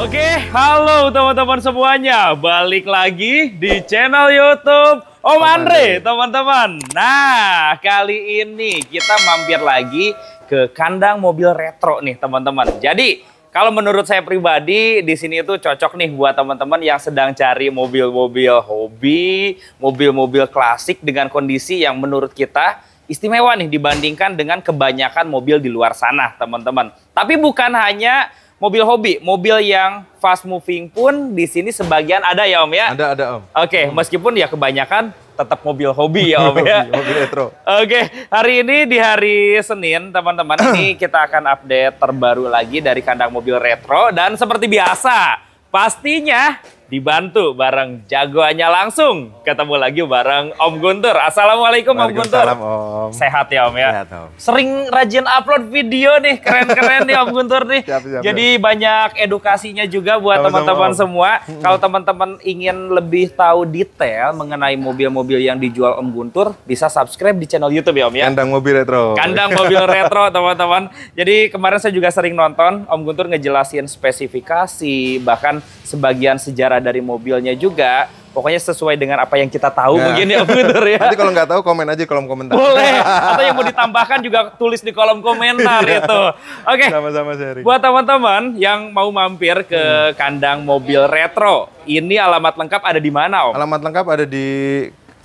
Oke, halo teman-teman semuanya. Balik lagi di channel YouTube Om Andre, teman-teman. Nah, kali ini kita mampir lagi ke kandang mobil retro nih, teman-teman. Jadi, kalau menurut saya pribadi, di sini itu cocok nih buat teman-teman yang sedang cari mobil-mobil hobi, mobil-mobil klasik dengan kondisi yang menurut kita istimewa nih dibandingkan dengan kebanyakan mobil di luar sana, teman-teman. Tapi bukan hanya mobil hobi, mobil yang fast moving pun di sini sebagian ada ya Om ya? Ada Om. Oke, meskipun ya kebanyakan tetap mobil hobi ya Om ya? Mobil retro. Oke, hari ini di hari Senin teman-teman, ini kita akan update terbaru lagi dari kandang mobil retro. Dan seperti biasa, pastinya dibantu bareng jagoannya langsung. Ketemu lagi bareng Om Guntur. Assalamualaikum Om Guntur. Om. Sehat ya Om ya? Sehat Om. Sering rajin upload video nih, keren-keren nih Om Guntur nih. Siap. Jadi banyak edukasinya juga buat teman-teman semua. Kalau teman-teman ingin lebih tahu detail mengenai mobil-mobil yang dijual Om Guntur, bisa subscribe di channel YouTube ya Om ya? Kandang mobil retro. Kandang mobil retro teman-teman. Jadi kemarin saya juga sering nonton Om Guntur ngejelasin spesifikasi, bahkan sebagian sejarah dari mobilnya juga. Pokoknya sesuai dengan apa yang kita tahu mungkin ya Om Guntur ya. Nanti kalau nggak tahu komen aja di kolom komentar. Boleh. Atau yang mau ditambahkan juga tulis di kolom komentar itu. Oke. Sama-sama sharing. Buat teman-teman yang mau mampir ke kandang mobil retro, ini alamat lengkap ada di mana Om? Alamat lengkap ada di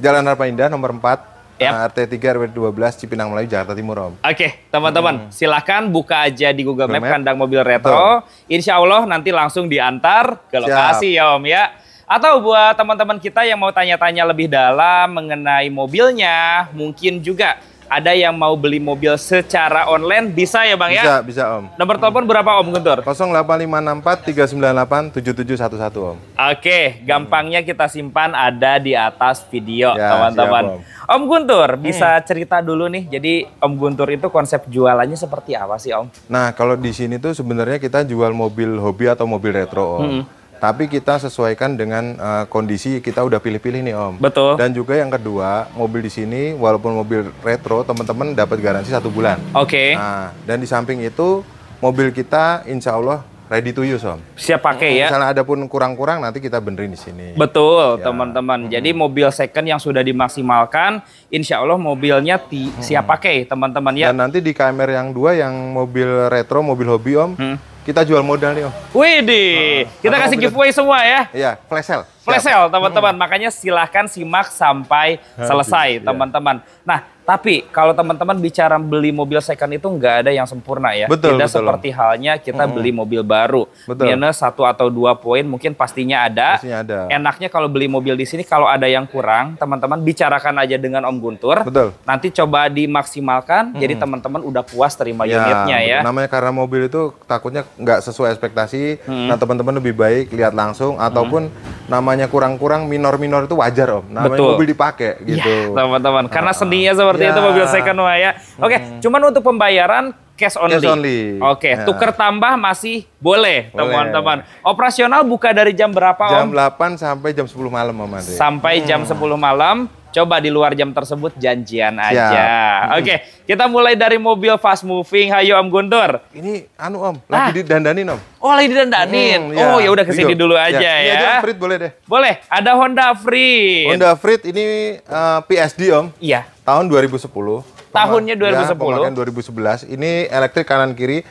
Jalan Harapan Indah nomor 4. Yap. RT 3 RW 12 Cipinang Melayu Jakarta Timur Om. Oke, teman-teman, silahkan buka aja di Google Map kandang mobil retro. Betul. Insya Allah nanti langsung diantar ke lokasi ya Om ya. Atau buat teman-teman kita yang mau tanya-tanya lebih dalam mengenai mobilnya, mungkin juga ada yang mau beli mobil secara online, bisa ya Bang ya? Bisa Om. Nomor telepon berapa Om Guntur? 08564 398 7711 Om. Oke, gampangnya kita simpan ada di atas video, Ya, teman-teman. siap, Om Guntur, bisa cerita dulu nih. Jadi Om Guntur itu konsep jualannya seperti apa sih Om? Nah, kalau di sini tuh sebenarnya kita jual mobil hobi atau mobil retro Om. Tapi kita sesuaikan dengan kondisi, kita udah pilih-pilih nih Om. Betul. Dan juga yang kedua, mobil di sini walaupun mobil retro, teman-teman dapat garansi 1 bulan. Oke. Nah, dan di samping itu mobil kita insya Allah ready to use Om. Siap pakai ya? Misalnya ada pun kurang-kurang nanti kita benerin di sini. Betul, Ya. teman-teman. Jadi mobil second yang sudah dimaksimalkan, insya Allah mobilnya siap pakai, teman-teman ya. Dan nanti di KMR yang 2 yang mobil retro, mobil hobi Om, kita jual modal nih Om. Widih, kita kasih giveaway semua ya. Iya, flash sale. Flash sale, teman-teman. Makanya silahkan simak sampai selesai, teman-teman. Nah, tapi kalau teman-teman bicara beli mobil second itu nggak ada yang sempurna ya. Betul, Tidak betul, seperti halnya kita beli mobil baru. Betul. Minus 1 atau 2 poin mungkin pastinya ada. Pastinya ada. Enaknya kalau beli mobil di sini kalau ada yang kurang, teman-teman bicarakan aja dengan Om Guntur. Betul. Nanti coba dimaksimalkan, jadi teman-teman udah puas terima Ya, unitnya ya. namanya karena mobil itu takutnya nggak sesuai ekspektasi. Nah, teman-teman lebih baik lihat langsung ataupun namanya kurang-kurang minor-minor itu wajar Om. Namanya Betul. mobil dipakai gitu. Ya, teman-teman. Karena seninya seperti Ya. itu mobil second wah ya. Oke, cuman untuk pembayaran cash only. Cash only. Oke, Ya. tuker tambah masih boleh, Boleh. teman-teman. Operasional buka dari jam berapa Jam Om? 8 sampai jam 10 malam Om Andre. Sampai jam 10 malam. Coba di luar jam tersebut janjian aja. Oke, kita mulai dari mobil fast moving. Hayo Om Guntur. Ini anu Om, lagi didandanin Om. Oh, lagi didandanin. Ya. Oh, ya udah kesini Video. dulu aja Ini ya. aja Freed boleh deh. Boleh. Ada Honda Freed. Honda Freed ini PSD Om, Iya. tahun 2010. Tahunnya 2010. Ya, pemakaian 2011. Ini elektrik kanan kiri.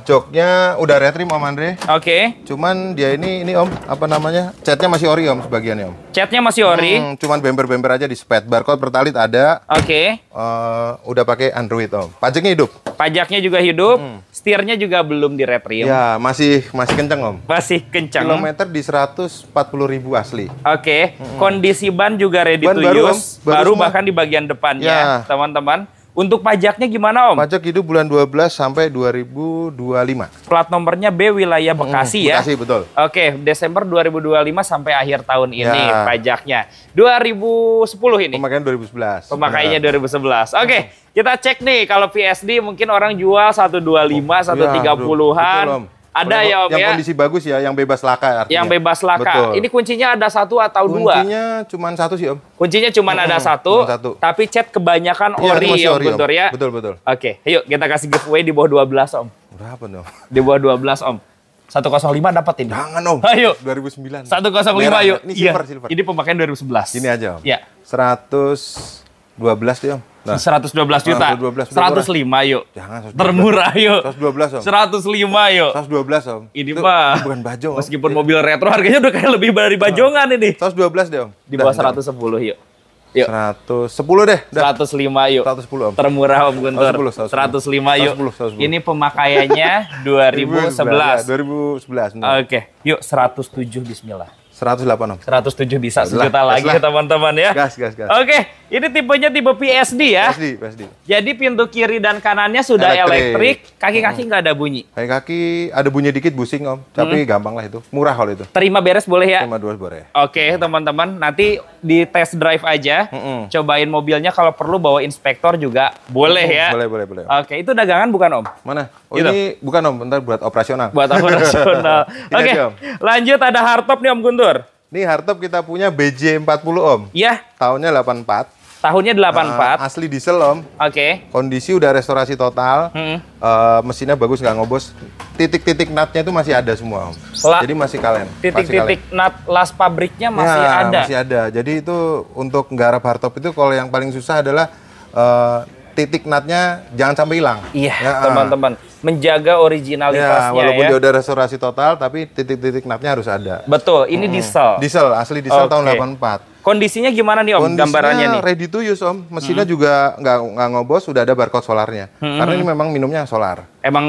Joknya udah retrim Om Andre. Oke. Cuman dia ini Om, apa namanya? Catnya masih ori Om sebagiannya Om. Catnya masih ori. Cuman bemper-bemper aja di spet. Barcode Pertalit ada. Oke. Udah pakai Android Om. Pajaknya hidup. Pajaknya juga hidup. Setirnya juga belum direprim. Ya, masih kenceng Om. Masih kencang. Kilometer di 140.000 asli. Oke. Kondisi ban juga ready Ban to baru, use. Om. Baru Baru semua. bahkan di bagian depannya, Ya. teman-teman. Untuk pajaknya gimana Om? Pajak hidup bulan 12 sampai 2025. Plat nomornya B wilayah Bekasi ya. Bekasi betul. Oke, Desember 2025 sampai akhir tahun ini Ya. pajaknya. 2010 ini. Pemakaian 2011. Pemakaiannya 2011. Oke, kita cek nih kalau PSD mungkin orang jual 125, 130-an. Betul, Om. Ada ya Om yang ya? kondisi bagus ya, yang bebas laka artinya. Yang bebas laka. Betul. Ini kuncinya ada 1 atau 2? Kuncinya cuma 1 sih Om. Kuncinya cuma ada 1, cuma 1. tapi cat kebanyakan Iya, ori masih ya Om ori, Om. Guntur ya. Betul, betul. Oke, yuk kita kasih giveaway di bawah 12 Om. Berapa dong? Di bawah 12 Om. 105 dapat ini. Jangan Om. Ayo. 2009. 105 Merah, yuk. Ini Iya. silver. Ini pemakaian 2011. Ini aja Om. Ya. 112 deh Om. Nah, 112 juta. 112 105 yuk. jangan 112. Termurah yuk. 112 Om. 105 yuk. 112 Om. Ini Itu mah bukan bajong Om. meskipun mobil retro harganya udah kayak lebih dari bajongan ini. 112 deh Om. Di bawah 110 yuk. Yuk. 110 deh. Dah. 105 yuk. 110 Om. Termurah Om Guntur. 110, 105 yuk. 110. Ini pemakaiannya 2011. 2011. bener. Oke, yuk 107 bismillah. 108 Om. 107 bisa Gas lah, sejuta lagi gas ya lah. teman-teman ya. Gas. Oke, ini tipenya tipe PSD ya. PSD. Jadi pintu kiri dan kanannya sudah Elektrik. elektrik, kaki-kaki nggak ada bunyi. Kaki ada bunyi dikit busing Om, tapi gampang lah itu. Murah kalau itu. Terima beres boleh ya? Cuma 2 boleh. Oke teman-teman, nanti di test drive aja, cobain mobilnya kalau perlu bawa inspektor juga boleh ya. Boleh. Oke, itu dagangan bukan Om? Mana? Oh Gitu. ini bukan Om, bentar buat operasional. Buat operasional. Ini Oke, aja, Om. lanjut ada hardtop nih Om Guntur. Ini hardtop kita punya BJ40 Om. Ya, Tahunnya 84. tahunnya 84. Asli diesel Om. Oke. Kondisi udah restorasi total. Mesinnya bagus, nggak ngobos. Titik-titik nutnya itu masih ada semua Om. Jadi masih kalian. Titik-titik nut las pabriknya masih ada. Masih ada. Jadi itu untuk nggarap hardtop itu kalau yang paling susah adalah titik nutnya jangan sampai hilang. Iya, Ya, teman-teman. Menjaga originalitasnya walaupun ya. dia udah restorasi total, tapi titik-titik nutnya harus ada. Betul, ini diesel. Diesel, asli diesel tahun Oke. 84. Kondisinya gimana nih Om, Kondisinya gambarannya nih? ready to use Om. Mesinnya juga nggak ngobos, sudah ada barcode solarnya. Karena ini memang minumnya solar. Emang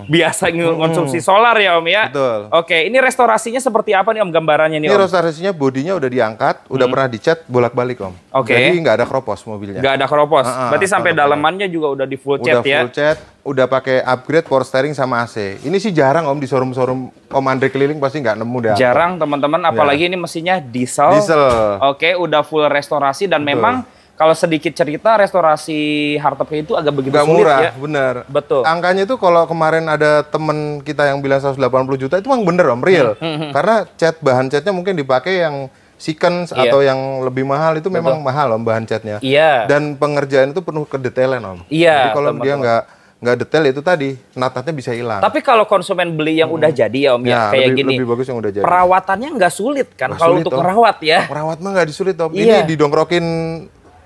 biasa ngonsumsi solar ya Om ya? Betul. Oke, ini restorasinya seperti apa nih Om gambarannya nih Ini Om? restorasinya bodinya udah diangkat, udah pernah dicat bolak-balik Om. Oke. Jadi nggak ada kropos mobilnya. Nggak ada keropos, Ah, berarti sampai kalau dalamannya juga udah di full Udah cat ya? full cat, udah pakai upgrade power steering sama AC. Ini sih jarang Om di showroom-showroom Om Andre keliling pasti nggak nemu deh. Jarang teman-teman, apalagi ini mesinnya diesel. Diesel. Oke, udah full restorasi dan memang kalau sedikit cerita restorasi hardtopnya itu agak begitu Nggak sulit murah, ya. bener. Betul. Angkanya itu kalau kemarin ada temen kita yang bilang 180 juta itu memang bener Om, real. Karena bahan catnya mungkin dipakai yang sequence Iya. atau yang lebih mahal itu memang mahal Om bahan catnya. Iya. Dan pengerjaan itu penuh kedetailan Om. Iya, Jadi kalau dia teman-teman. nggak detail itu tadi, nut-nutnya bisa hilang. Tapi kalau konsumen beli yang udah jadi ya Om ya, kayak lebih, gini. lebih bagus yang udah jadi. Perawatannya nggak sulit kan Nggak kalau sulit, untuk Om. merawat ya. Merawat mah nggak disulit Om. Iya. Ini didongkrokin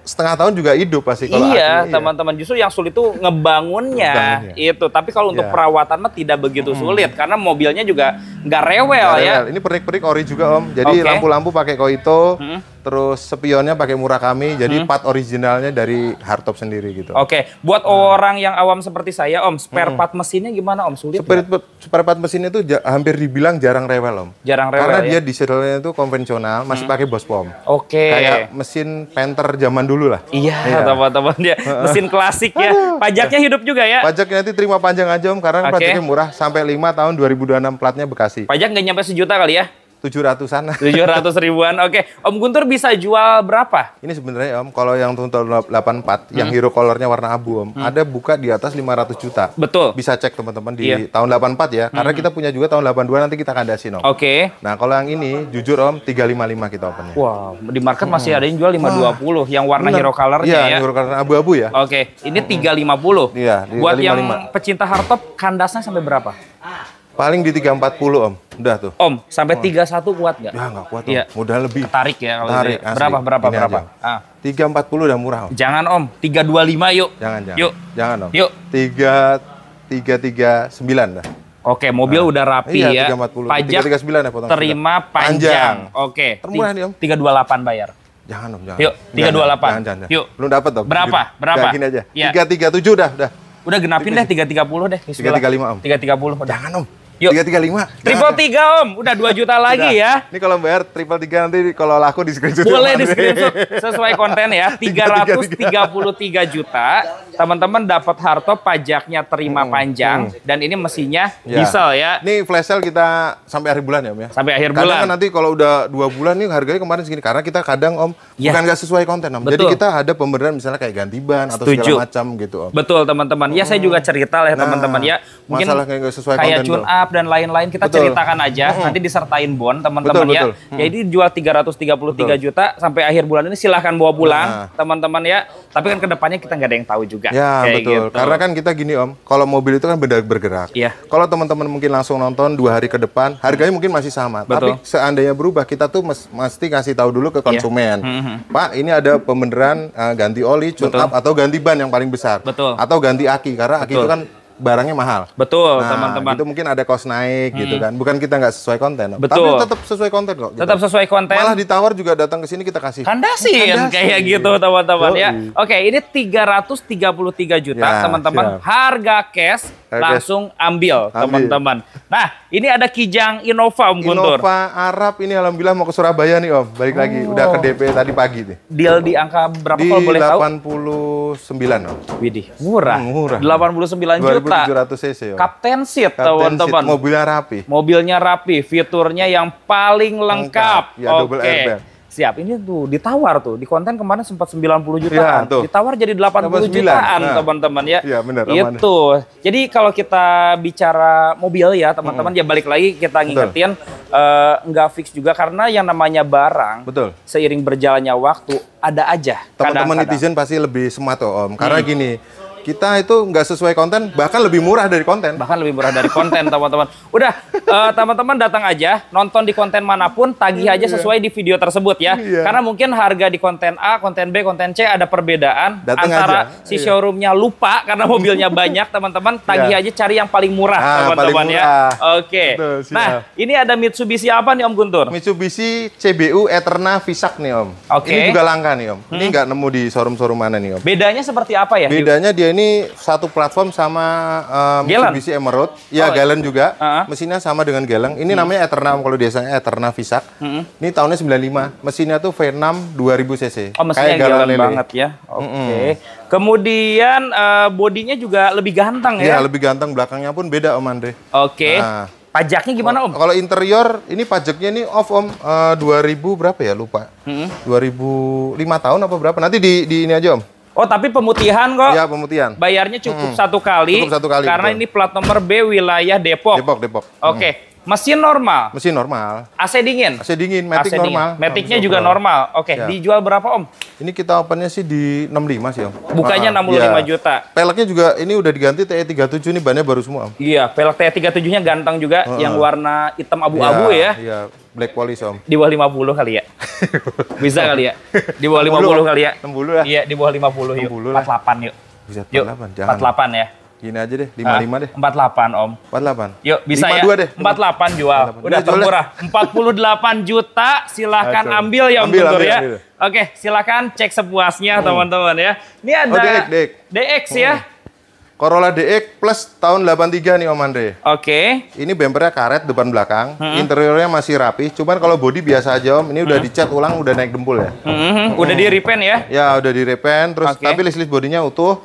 setengah tahun juga hidup pasti kalau Iya, asli, teman-teman. Justru yang sulit itu ngebangunnya. Ngebangunnya. Itu. Tapi kalau untuk Iya. perawatan mah tidak begitu sulit karena mobilnya juga nggak rewel Nggak ya. rewel. Ini pernik-pernik ori juga Om. Jadi Oke. lampu-lampu pakai Koito, terus spionnya pakai Murakami. Jadi part originalnya dari hardtop sendiri gitu. Oke, buat orang yang awam seperti saya Om, spare part mesinnya gimana Om? Sulit nggak? Spare part mesin itu hampir dibilang jarang rewel Om. Jarang rewel Karena ya? dia dieselnya itu konvensional, masih pakai Bospom. Oke. Kayak mesin Panther zaman dulu lah. Iya, teman-teman ya. Mesin klasik ya. Pajaknya hidup juga ya? Pajaknya nanti terima panjang aja Om, karena Oke. pajaknya murah. Sampai 5 tahun 2026 platnya Bekasi. Pajak nggak nyampe sejuta kali ya? 700-an. 700 ribuan. Oke, Om Guntur bisa jual berapa? Ini sebenarnya Om, kalau yang tahun 84, yang hero colornya warna abu Om, ada buka di atas 500 juta. Betul. Bisa cek teman-teman di Iya. tahun 84 ya, karena kita punya juga tahun 82 nanti kita kandasin Om. Oke. Nah kalau yang ini, jujur Om, 355 kita opennya. Wow, di market masih ada yang jual 520 yang warna Bener. hero colornya Iya, ya. hero color abu-abu ya. Oke, ini 350. Iya, Buat yang 355. pecinta hardtop, kandasnya sampai berapa? Paling di 340 Om, udah tuh. Om, sampai 31 kuat nggak? Ya nggak kuat Om, Iya. modal lebih. Tarik ya kalau Tarik, gitu ya. asli. Berapa? Ini aja. 340 udah murah Om. Jangan Om, 325 yuk. Jangan. Yuk. Jangan Om. Yuk. 339 dah. Oke, mobil udah rapi Iya, ya. 340. Pajak 339 ya potong terima sudah. panjang. Oke. Termurah nih Om. 328 bayar. Jangan Om, jangan. Yuk, 328. Jangan. Yuk. Belum dapat Om. Berapa? Gini. Berapa? Gini aja. Iya. 337 dah. Udah genapin deh 330 deh. Bismillah. 335 Om. 330 udah. Jangan Om. Yuk. 335. Triple 3 Om, udah 2 juta lagi ya. Ini kalau bayar triple 3 nanti kalau laku di screenshot. Boleh di screenshot sesuai konten ya. 333 juta. Teman-teman dapat hardtop, pajaknya terima panjang dan ini mesinnya Ya. diesel ya. Ini flash sale kita sampai akhir bulan ya Om ya. Sampai akhir Kadang bulan. kan nanti kalau udah 2 bulan nih harganya kemarin segini karena kita kadang Om Ya. bukan nggak sesuai konten Om. Jadi Betul. kita ada pembenaran misalnya kayak ganti ban atau Setuju. segala macam gitu Om. Betul teman-teman. Ya saya juga cerita lah ya Nah, teman-teman ya. Mungkin masalah kayak nggak sesuai kayak konten tune tuh. up dan lain-lain kita Betul. ceritakan aja. Nanti disertain bon teman-teman Betul, ya. betul. Jadi jual 333 juta sampai akhir bulan ini silahkan bawa pulang Nah. teman-teman ya. Tapi kan kedepannya kita nggak ada yang tahu juga. juga. Ya kayak betul, gitu. karena kan kita gini Om, kalau mobil itu kan benda bergerak. Iya. Kalau teman-teman mungkin langsung nonton 2 hari ke depan, harganya mungkin masih sama. Betul. Tapi seandainya berubah, kita tuh mesti kasih tahu dulu ke konsumen. Pak, ini ada pembeneran ganti oli, tune up, atau ganti ban yang paling besar. Betul. Atau ganti aki, karena aki itu kan barangnya mahal. Betul, Nah, teman-teman. itu mungkin ada cost naik gitu kan. Bukan kita nggak sesuai konten. Om. Betul. Tapi tetap sesuai konten kok. gitu. Tetap sesuai konten. Malah ditawar juga datang ke sini kita kasih. Kandasin kayak gitu teman-teman ya. Yoi. Oke, ini 333 juta Ya, teman-teman. siap. Harga cash langsung ambil teman-teman. Nah, ini ada Kijang Innova Om Guntur. Innova Arab ini alhamdulillah mau ke Surabaya nih Om. Balik lagi, udah ke DP tadi pagi nih. Deal di angka berapa Di kalau boleh tahu? 89 Om. Widih, murah. Murah. 89 juta. 2700 cc Om. Captain seat Captain seat, teman-teman. mobilnya rapi. Mobilnya rapi, fiturnya yang paling lengkap. Lengkap. Ya, double airbag. Siap, ini tuh ditawar tuh. Di konten kemarin sempat 90 jutaan. Ya, tuh. Ditawar jadi 80 89. jutaan, Nah. teman-teman ya. Iya, benar, aman. Itu. Jadi kalau kita bicara mobil ya, teman-teman, ya balik lagi kita ngingetin nggak fix juga karena yang namanya barang Betul. seiring berjalannya waktu ada aja. Teman-teman kadang-kadang. netizen pasti lebih smart tuh Om. Karena gini, kita itu nggak sesuai konten, bahkan lebih murah dari konten. Bahkan lebih murah dari konten teman-teman. Udah teman-teman datang aja, nonton di konten manapun, tagih aja sesuai di video tersebut ya. Iya. Karena mungkin harga di konten A, konten B, konten C ada perbedaan. Datang antara aja. si Iya. showroomnya lupa karena mobilnya banyak teman-teman. Tagih Iya. aja cari yang paling murah teman-teman paling ya. murah. Oke. Betul, siap. Nah ini ada Mitsubishi apa nih Om Guntur? Mitsubishi CBU Eterna Visak nih Om. Oke. Ini juga langka nih Om. Ini nggak nemu di showroom-showroom mana nih Om. Bedanya seperti apa ya? Bedanya dia ini satu platform sama Galen? Mitsubishi Emerald. Ya, Oh, Galen juga. Uh-huh. Mesinnya sama dengan Galen. Ini namanya Eterna Om, kalau biasanya Eterna Visak. Ini tahunnya 95. Mesinnya tuh V6 2000 cc. Oh mesinnya Kayak Galen jalan Lele. banget ya. Oke. Kemudian bodinya juga lebih ganteng Ya, ya. lebih ganteng. Belakangnya pun beda Om Andre. Oke. Nah. Pajaknya gimana Om? Kalau interior, ini pajaknya ini off Om. 2000 berapa ya? Lupa. 2005 tahun apa berapa? Nanti di ini aja Om. Oh tapi pemutihan kok. Ya, pemutihan. Bayarnya cukup satu kali. Cukup satu kali, Karena betul. ini plat nomor B wilayah Depok. Depok. Oke. Mesin normal. Mesin normal. AC dingin. AC dingin, matic AC dingin. normal. Maticnya Bisa juga overall. normal. Oke. Ya. Dijual berapa Om? Ini kita opennya sih di 65 sih Om. Bukannya 65 iya. juta. Peleknya juga ini udah diganti TE37, ini bannya baru semua Om. Iya. Pelek T37-nya ganteng juga. Yang warna hitam abu-abu ya. Iya, black polish Om. Di bawah 50 kali ya. Bisa kali ya. Di bawah 50 kali ya. 60 ya. Iya di bawah 50 yuk. 60 lah. 48 yuk. Bisa Yuk. 48, jangan. 48 ya. Gini aja deh, 55 deh. 48 Om. 48. Yuk bisa 52 ya. deh. 48 jual. 48. Udah Udah, jual termurah. 48 juta silahkan Aduh. ambil ya Om Ambil, Guntur ya. ambil. Oke silahkan cek sepuasnya teman-teman ya. Ini ada DX. DX ya. Corolla DX plus tahun 83 nih Om Andre. Oke. Ini bempernya karet depan belakang, interiornya masih rapi. Cuman kalau bodi biasa aja Om, ini udah dicat ulang, udah naik dempul ya. Udah di repaint ya. Ya udah direpen, terus Oke. tapi list bodinya utuh.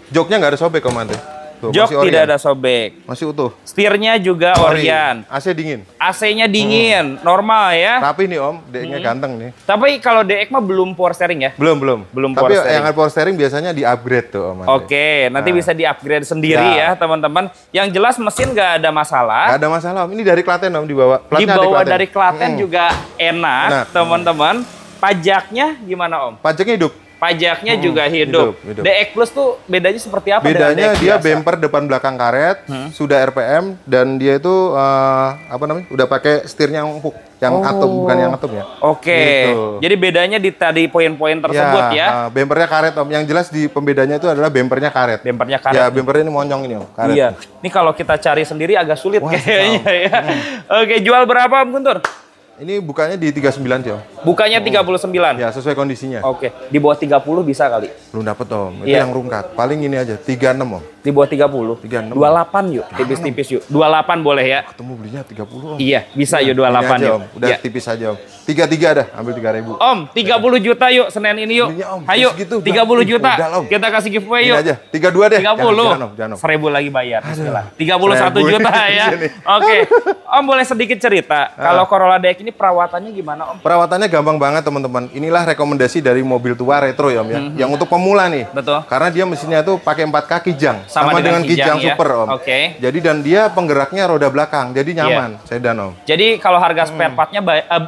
Joknya nggak ada sobek Om Andre. Tuh, Jok masih tidak Orion. ada sobek. Masih utuh. Setirnya juga Orion. AC dingin. AC-nya dingin, normal ya. Rapi nih Om, DX-nya ganteng nih. Tapi kalau DX mah belum power steering ya. Belum. Belum Tapi power steering. yang ada power steering biasanya di-upgrade tuh Om Andre. Oke, nanti bisa di-upgrade sendiri ya, Ya. teman-teman. Yang jelas mesin nggak ada masalah. Nggak ada masalah Om, ini dari Klaten Om dibawa. Platnya Dibawa Klaten. dari Klaten juga enak, Enak. teman-teman. Pajaknya gimana Om? Pajaknya hidup. Pajaknya juga hidup. hidup. DX Plus tuh bedanya seperti apa dengan Bedanya DX dia biasa? bumper depan belakang karet, sudah RPM dan dia itu apa namanya? Udah pakai setirnya yang hook, yang atom bukan yang atom ya. Oke, Gitu. jadi bedanya di tadi poin-poin tersebut ya. Bumpernya karet Om. Yang jelas di pembedanya itu adalah bumpernya karet. Bempernya karet. Ya, bumpernya ini monyong ini Om, karet. Iya, ini kalau kita cari sendiri agak sulit Wah, kayaknya ya. Oke, jual berapa Om Guntur? Ini bukannya di 39 sih Om. Bukannya 39. Ya, sesuai kondisinya. Oke, di bawah 30 bisa kali. Belum dapet Om. Itu Iya. yang rungkat. Paling ini aja, 36 Om. Di bawah 30. 36. 28 yuk, tipis-tipis yuk. 28 boleh ya. Ketemu belinya 30 Om. Iya, bisa yuk Ini 28 aja, yuk. Om. Udah Iya. tipis aja Om. 33 dah, ambil 3.000. Om, 30 juta yuk Senin ini yuk. Belinya, Om. Ayo, Segitu, udah. 30 juta. Udah, Om. Kita kasih giveaway Ini yuk. aja, 32 deh. 30. Jangan Om. 1000 lagi bayar. Bismillah. 31 1000. juta ya. Iya nih. Oke. Om boleh sedikit cerita. Kalau Corolla DX ini perawatannya gimana Om? Perawatannya gampang banget teman-teman. Inilah rekomendasi dari mobil tua retro ya Om ya. Yang untuk pemula nih. Betul. Karena dia mesinnya tuh pakai 4K kijang. Sama dengan kijang ya? super Om. Oke. Jadi dan dia penggeraknya roda belakang. Jadi nyaman. Sedan Om. Jadi kalau harga spare partnya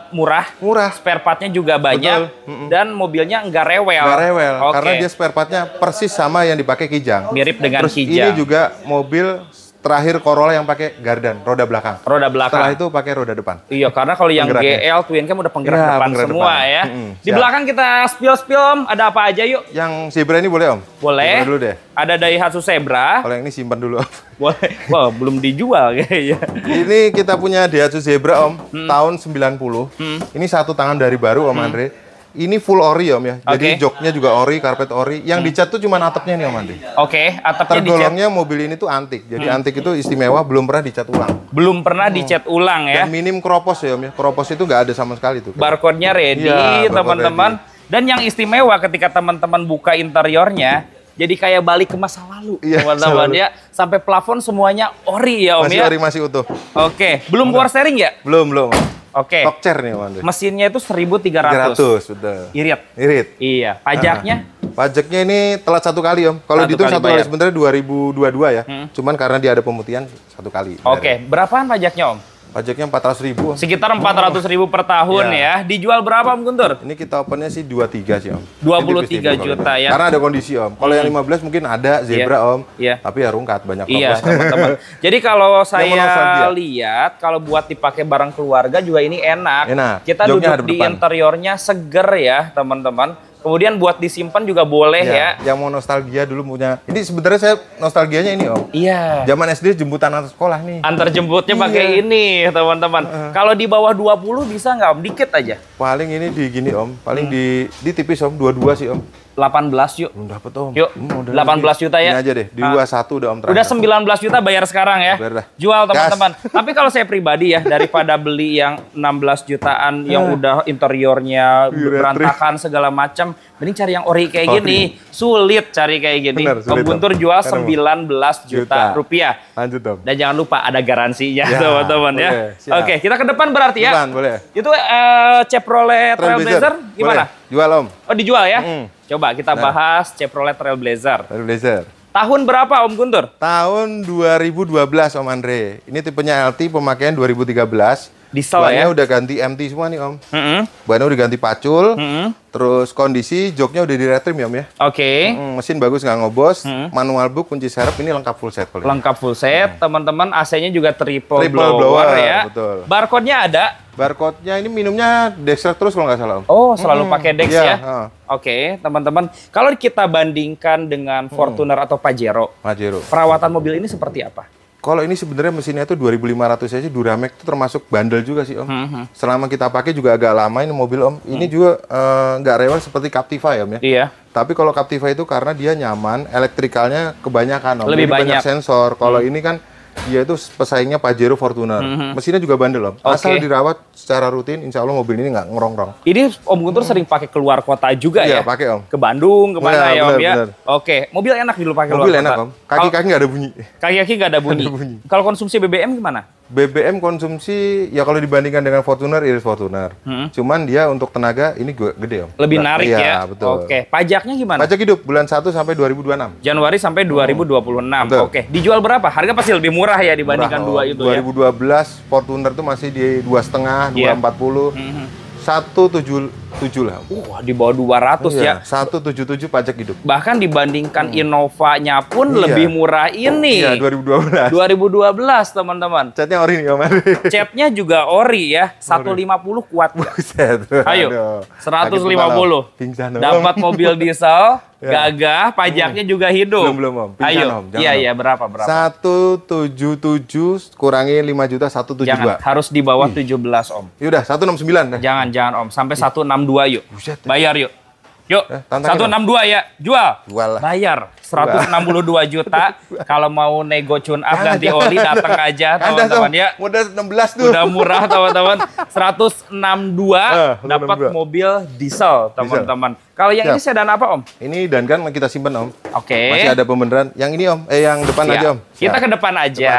murah. Murah. Spare partnya juga banyak. Dan mobilnya nggak rewel. Nggak rewel. Oke. Karena dia spare partnya persis sama yang dipakai kijang. Mirip dengan Terus kijang. ini juga mobil terakhir Corolla yang pakai gardan, roda belakang. Roda belakang. Setelah itu pakai roda depan. Iya, karena kalau yang Penggeraknya. GL Twin Cam udah penggerak Iya, depan penggerak semua depan. ya. Di Siap. belakang kita spill Om, ada apa aja yuk? Yang Zebra ini boleh Om? Boleh. Zebra dulu deh. Ada Daihatsu Zebra. Kalau yang ini simpan dulu Om. Boleh. Wah, belum dijual kayaknya. Ini kita punya Daihatsu Zebra Om, tahun 90. Ini satu tangan dari baru Om Andre. Ini full ori Om ya. Jadi Oke. joknya juga ori, karpet ori. Yang dicat tuh cuma atapnya nih Om Andre. Oke, atapnya dicat. Tergolongnya mobil ini tuh antik. Jadi antik itu istimewa, belum pernah dicat ulang. Belum pernah dicat ulang ya. Dan minim kropos ya Om ya. Kropos itu nggak ada sama sekali tuh. Barcode-nya ready, Iya, barcode teman-teman. Dan yang istimewa ketika teman-teman buka interiornya, jadi kayak balik ke masa lalu, Iya, teman-teman masa lalu. ya. Sampai plafon semuanya ori ya Om Masih ya. ori, masih utuh. Oke, belum power steering ya? Belum. Oke. Stock chair nih Om Andre. Mesinnya itu 1.300. 300, betul. Irit. Irit. Iya. Pajaknya Pajaknya ini telat satu kali Om. Kalau Satu dihitung kali satu kali bayar. sebenarnya 2022 ya. Cuman karena dia ada pemutihan satu kali. Oke, berapaan pajaknya Om? Pajaknya 400.000 Om. Sekitar 400.000 per tahun ya. Iya. Dijual berapa Om Guntur? Ini kita opennya sih 23 sih Om. 23 Ini tipis-tipis juta kalau ini. ya. Karena ada kondisi Om. Kalau yang 15 mungkin ada Zebra Om. Iya. Tapi ya rungkat banyak Iya, kropos. teman-teman. Jadi kalau saya nostalgia. lihat, kalau buat dipakai bareng keluarga juga ini enak. Enak. Kita Joknya duduk ada di depan. interiornya seger ya, teman-teman. Kemudian buat disimpan juga boleh ya. Yang mau nostalgia dulu punya. Ini sebenarnya saya nostalgianya ini Om. Iya. Zaman SD jemputan anak sekolah nih. Antar jemputnya pakai ini, teman-teman. Kalau di bawah 20 bisa nggak Om? Dikit aja. Paling ini di gini Om. Paling di tipis Om. 22 sih Om. 18 yuk. Belum dapet Om. Yuk, Udah 18 juta ya. Ini aja deh. Di 21 udah Om terakhir. Udah 19 juta bayar sekarang ya. Bayar dah. Jual teman-teman. Tapi kalau saya pribadi ya, daripada beli yang 16 jutaan yang udah interiornya berantakan segala macam, mending cari yang ori kayak gini. Sulit cari kayak gini. Benar, Om sulit, Guntur Om. jual Karena 19 juta rupiah. Lanjut Om. Dan jangan lupa ada garansinya Ya, teman-teman ya. boleh, siap. Oke, kita ke depan berarti ya. Depan, boleh. Itu Chevrolet Trailblazer gimana? Boleh. Jual Om. Oh dijual ya? Coba kita bahas Chevrolet Trailblazer. Trailblazer. Tahun berapa Om Guntur? Tahun 2012 Om Andre. Ini tipenya LT pemakaian 2013. Diesel Bannya ya? udah ganti MT semua nih Om. Mm-mm. Bannya udah ganti pacul. Mm-mm. Terus kondisi joknya udah di-retrim ya Om ya. Oke. Mesin bagus nggak ngobos. Manual book, kunci serep ini lengkap full set. Kalau ini. Lengkap full set, teman-teman. AC-nya juga triple Triple blower, blower, ya. betul. Barcode-nya ada. Barcode-nya ini minumnya Dexter terus kalau nggak salah Om. Oh, selalu pakai Dex Iya, ya. heeh. Oke, teman-teman. Kalau kita bandingkan dengan Fortuner atau Pajero, Pajero. perawatan mobil ini seperti apa? Kalau ini sebenarnya mesinnya itu 2500 cc Duramax itu termasuk bandel juga sih Om. Selama kita pakai juga agak lama ini mobil Om. Ini juga nggak rewel seperti Captiva ya Om ya. Iya. Tapi kalau Captiva itu karena dia nyaman, elektrikalnya kebanyakan Om. Lebih Jadi banyak. sensor. Kalau ini kan dia itu pesaingnya Pajero Fortuner. Mesinnya juga bandel Om. Asal Oke. dirawat secara rutin, insya Allah mobil ini nggak ngerongrong. Ini Om Guntur sering pakai keluar kota juga Iya, ya? pakai Om. Ke Bandung, kemana Benar, ya Om benar, ya? benar. Oke, mobil enak dulu pakai Mobil luar enak kota. Om. Kaki-kaki nggak ada bunyi. Kaki-kaki nggak ada bunyi. Kalau konsumsi BBM gimana? BBM konsumsi ya kalau dibandingkan dengan Fortuner iris Fortuner. Cuman dia untuk tenaga ini gede Om. Lebih narik iya, ya? betul. Oke, pajaknya gimana? Pajak hidup bulan 1 sampai 2026. Januari sampai 2026. Betul. Oke, dijual berapa? Harga pasti lebih murah ya dibandingkan Murah, dua Om. itu ya. 2012 Fortuner tuh masih di 2,5, Iya. 240. 177 lah. Di bawah 200 ya. Iya, 177 pajak hidup. Bahkan dibandingkan Innova-nya pun Iya. lebih murah ini. Iya, 2012. 2012, teman-teman. Catnya ori nih Om. Catnya juga ori ya. 150 kuat. Buset. Ayo, Aduh. 150. Sakit kepala. Pingsan Om. Dapat mobil diesel, Ya. gagah, pajaknya juga hidup. Belum, Om. Pingsan, Ayo. Om. Jangan, Iya, Om. iya, berapa? 177 kurangi 5 juta 172. Jangan, harus di bawah 17, Om. Yaudah 169 dah. Jangan Om, sampai 162 yuk. Buset. Bayar yuk. Yuk, tantangin, 162 ya, jual. Jual lah. Bayar 162 juta. Kalau mau nego tune up ganti oli datang aja Anda teman-teman ya. Modal 16 tuh. Udah murah teman-teman. 162 dapat 162. mobil diesel teman-teman. Kalau yang ini Siap. sedan apa Om? Ini dan kan kita simpen Om. Oke. Masih ada pembeneran. Yang ini Om, yang depan Siap. aja Om. Kita ke depan aja.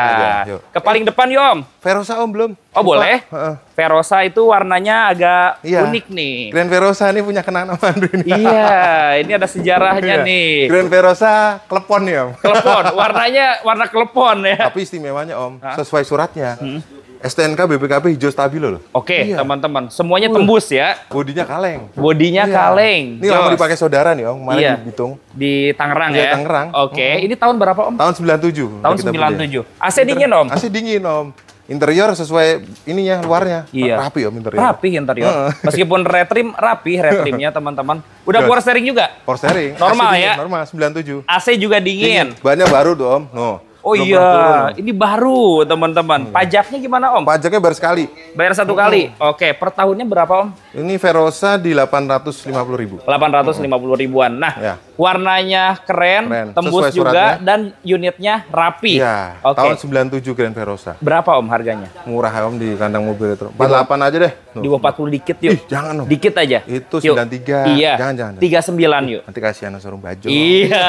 Yuk. Ke paling depan yuk Om. Verosa Om belum. Oh boleh. Verosa itu warnanya agak Iya. unik nih. Grand Verosa ini punya kenangan sama Andre ini. Iya, ini ada sejarahnya Iya. nih. Grand Verosa klepon nih Om. Klepon, warnanya warna klepon ya. Tapi istimewanya Om, sesuai suratnya. STNK BPKB hijau stabilo loh. Oke, Iya. teman-teman, semuanya tembus ya. Bodinya kaleng. Bodinya Iya. kaleng. Ini lama Jos. dipakai saudara nih Om, kemarin Iya. di Bitung. Di Tangerang Iya, ya. Tangerang. Oke, ini tahun berapa Om? Tahun 97. Tahun kita beli. 97. AC dingin Om. AC dingin Om. Interior sesuai ininya, luarnya. Iya. Rapi Om interior. Rapi interior. Meskipun retrim rapi retrimnya teman-teman. Udah Jos. power steering juga. Power steering. Normal AC dingin, ya? Normal 97. AC juga dingin. Bannya baru tuh Om. No. Oh Belum iya, pernah turun, Om. ini baru teman-teman. Pajaknya gimana Om? Pajaknya baru sekali. Bayar satu kali. Oke, per tahunnya berapa Om? Ini Verosa di 850.000. 850 ribuan. Nah, Ya. warnanya keren, Keren. tembus Sesuai juga, suratnya. dan unitnya rapi. Iya. Oke. Tahun 97 Grand Verosa. Berapa Om harganya? Murah Om di kandang mobil retro. 48 aja deh. Di bawah 40 dikit yuk. Ih, jangan Om. Dikit aja. Itu Yuk. 93. Iya. Jangan. 39 yuk. Nanti kasihan showroom baju. Iya.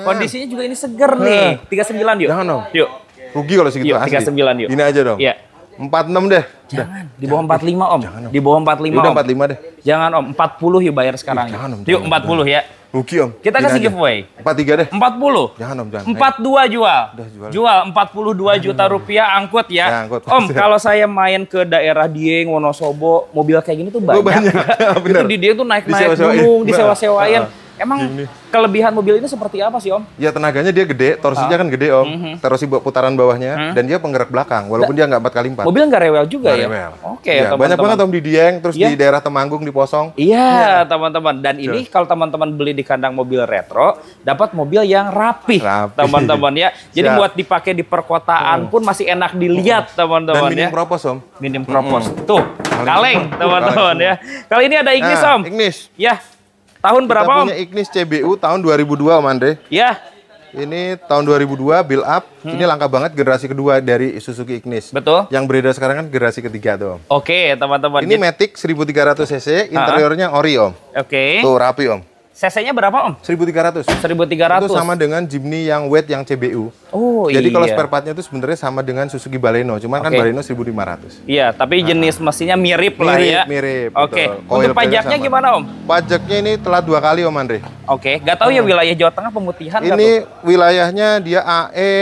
Kondisinya juga ini seger nih. 39 yuk. Jangan, Om. Yuk. Rugi kalau segitu Yuk, asli. 39 yuk. Ini aja dong. Iya. 46 deh. Jangan. Di bawah 45 Om. Di bawah 45 Udah Om. 45 deh. Jangan Om. 40 yuk bayar sekarang. jangan, Om, Yuk jangan, 40 ya. Rugi Om. Kita Ini kasih aja. giveaway. 43 deh. 40. Jangan Om, jangan. 42 jual. Udah, jual. Jual 42 juta rupiah angkut ya. Ya, angkut. Om, kalau saya main ke daerah Dieng, Wonosobo, mobil kayak gini tuh banyak. banyak. Itu Bener. di Dieng tuh naik-naik Disewa-sewain. gunung, disewa-sewain. Nah, Emang gini. kelebihan mobil ini seperti apa sih Om? Ya tenaganya dia gede, torsinya kan gede Om. Torsi buat putaran bawahnya dan dia penggerak belakang walaupun dia nggak 4x4. Mobil nggak rewel juga ya? Rewel. Oke, Ya, teman-teman. banyak banget Om di Dieng, terus Iya. di daerah Temanggung di Posong. Iya, teman-teman. Dan ini kalau teman-teman beli di kandang mobil retro, dapat mobil yang rapi, Rapi. teman-teman ya. Jadi Siap. buat dipakai di perkotaan pun masih enak dilihat, Dan teman-teman ya. minim propos Om. Minim propos. Tuh, kaleng, teman-teman ya. Kali ini ada Ignis Om. Ignis. Ya. Tahun berapa Kita Om? punya Ignis CBU tahun 2002 Om Andre. Ya, Ini tahun 2002 build up. Ini langka banget generasi kedua dari Suzuki Ignis. betul. Yang beredar sekarang kan generasi ketiga tuh Om. Oke, teman-teman. Ini Matic 1300 cc, interiornya ori Om. Oke. Tuh rapi Om. CC-nya berapa Om? 1300. 1300. Itu sama dengan Jimny yang weight yang CBU. Oh Jadi kalau iya. spare partnya itu sebenarnya sama dengan Suzuki Baleno, cuman kan Oke. Baleno 1500. Iya, tapi jenis mesinnya mirip lah ya. Mirip. Oke. betul. Untuk Coil-coilnya pajaknya sama. gimana Om? Pajaknya ini telat 2 kali Om Andre. Oke. Gak tahu ya wilayah Jawa Tengah pemutihan nggak tuh? Ini wilayahnya dia AE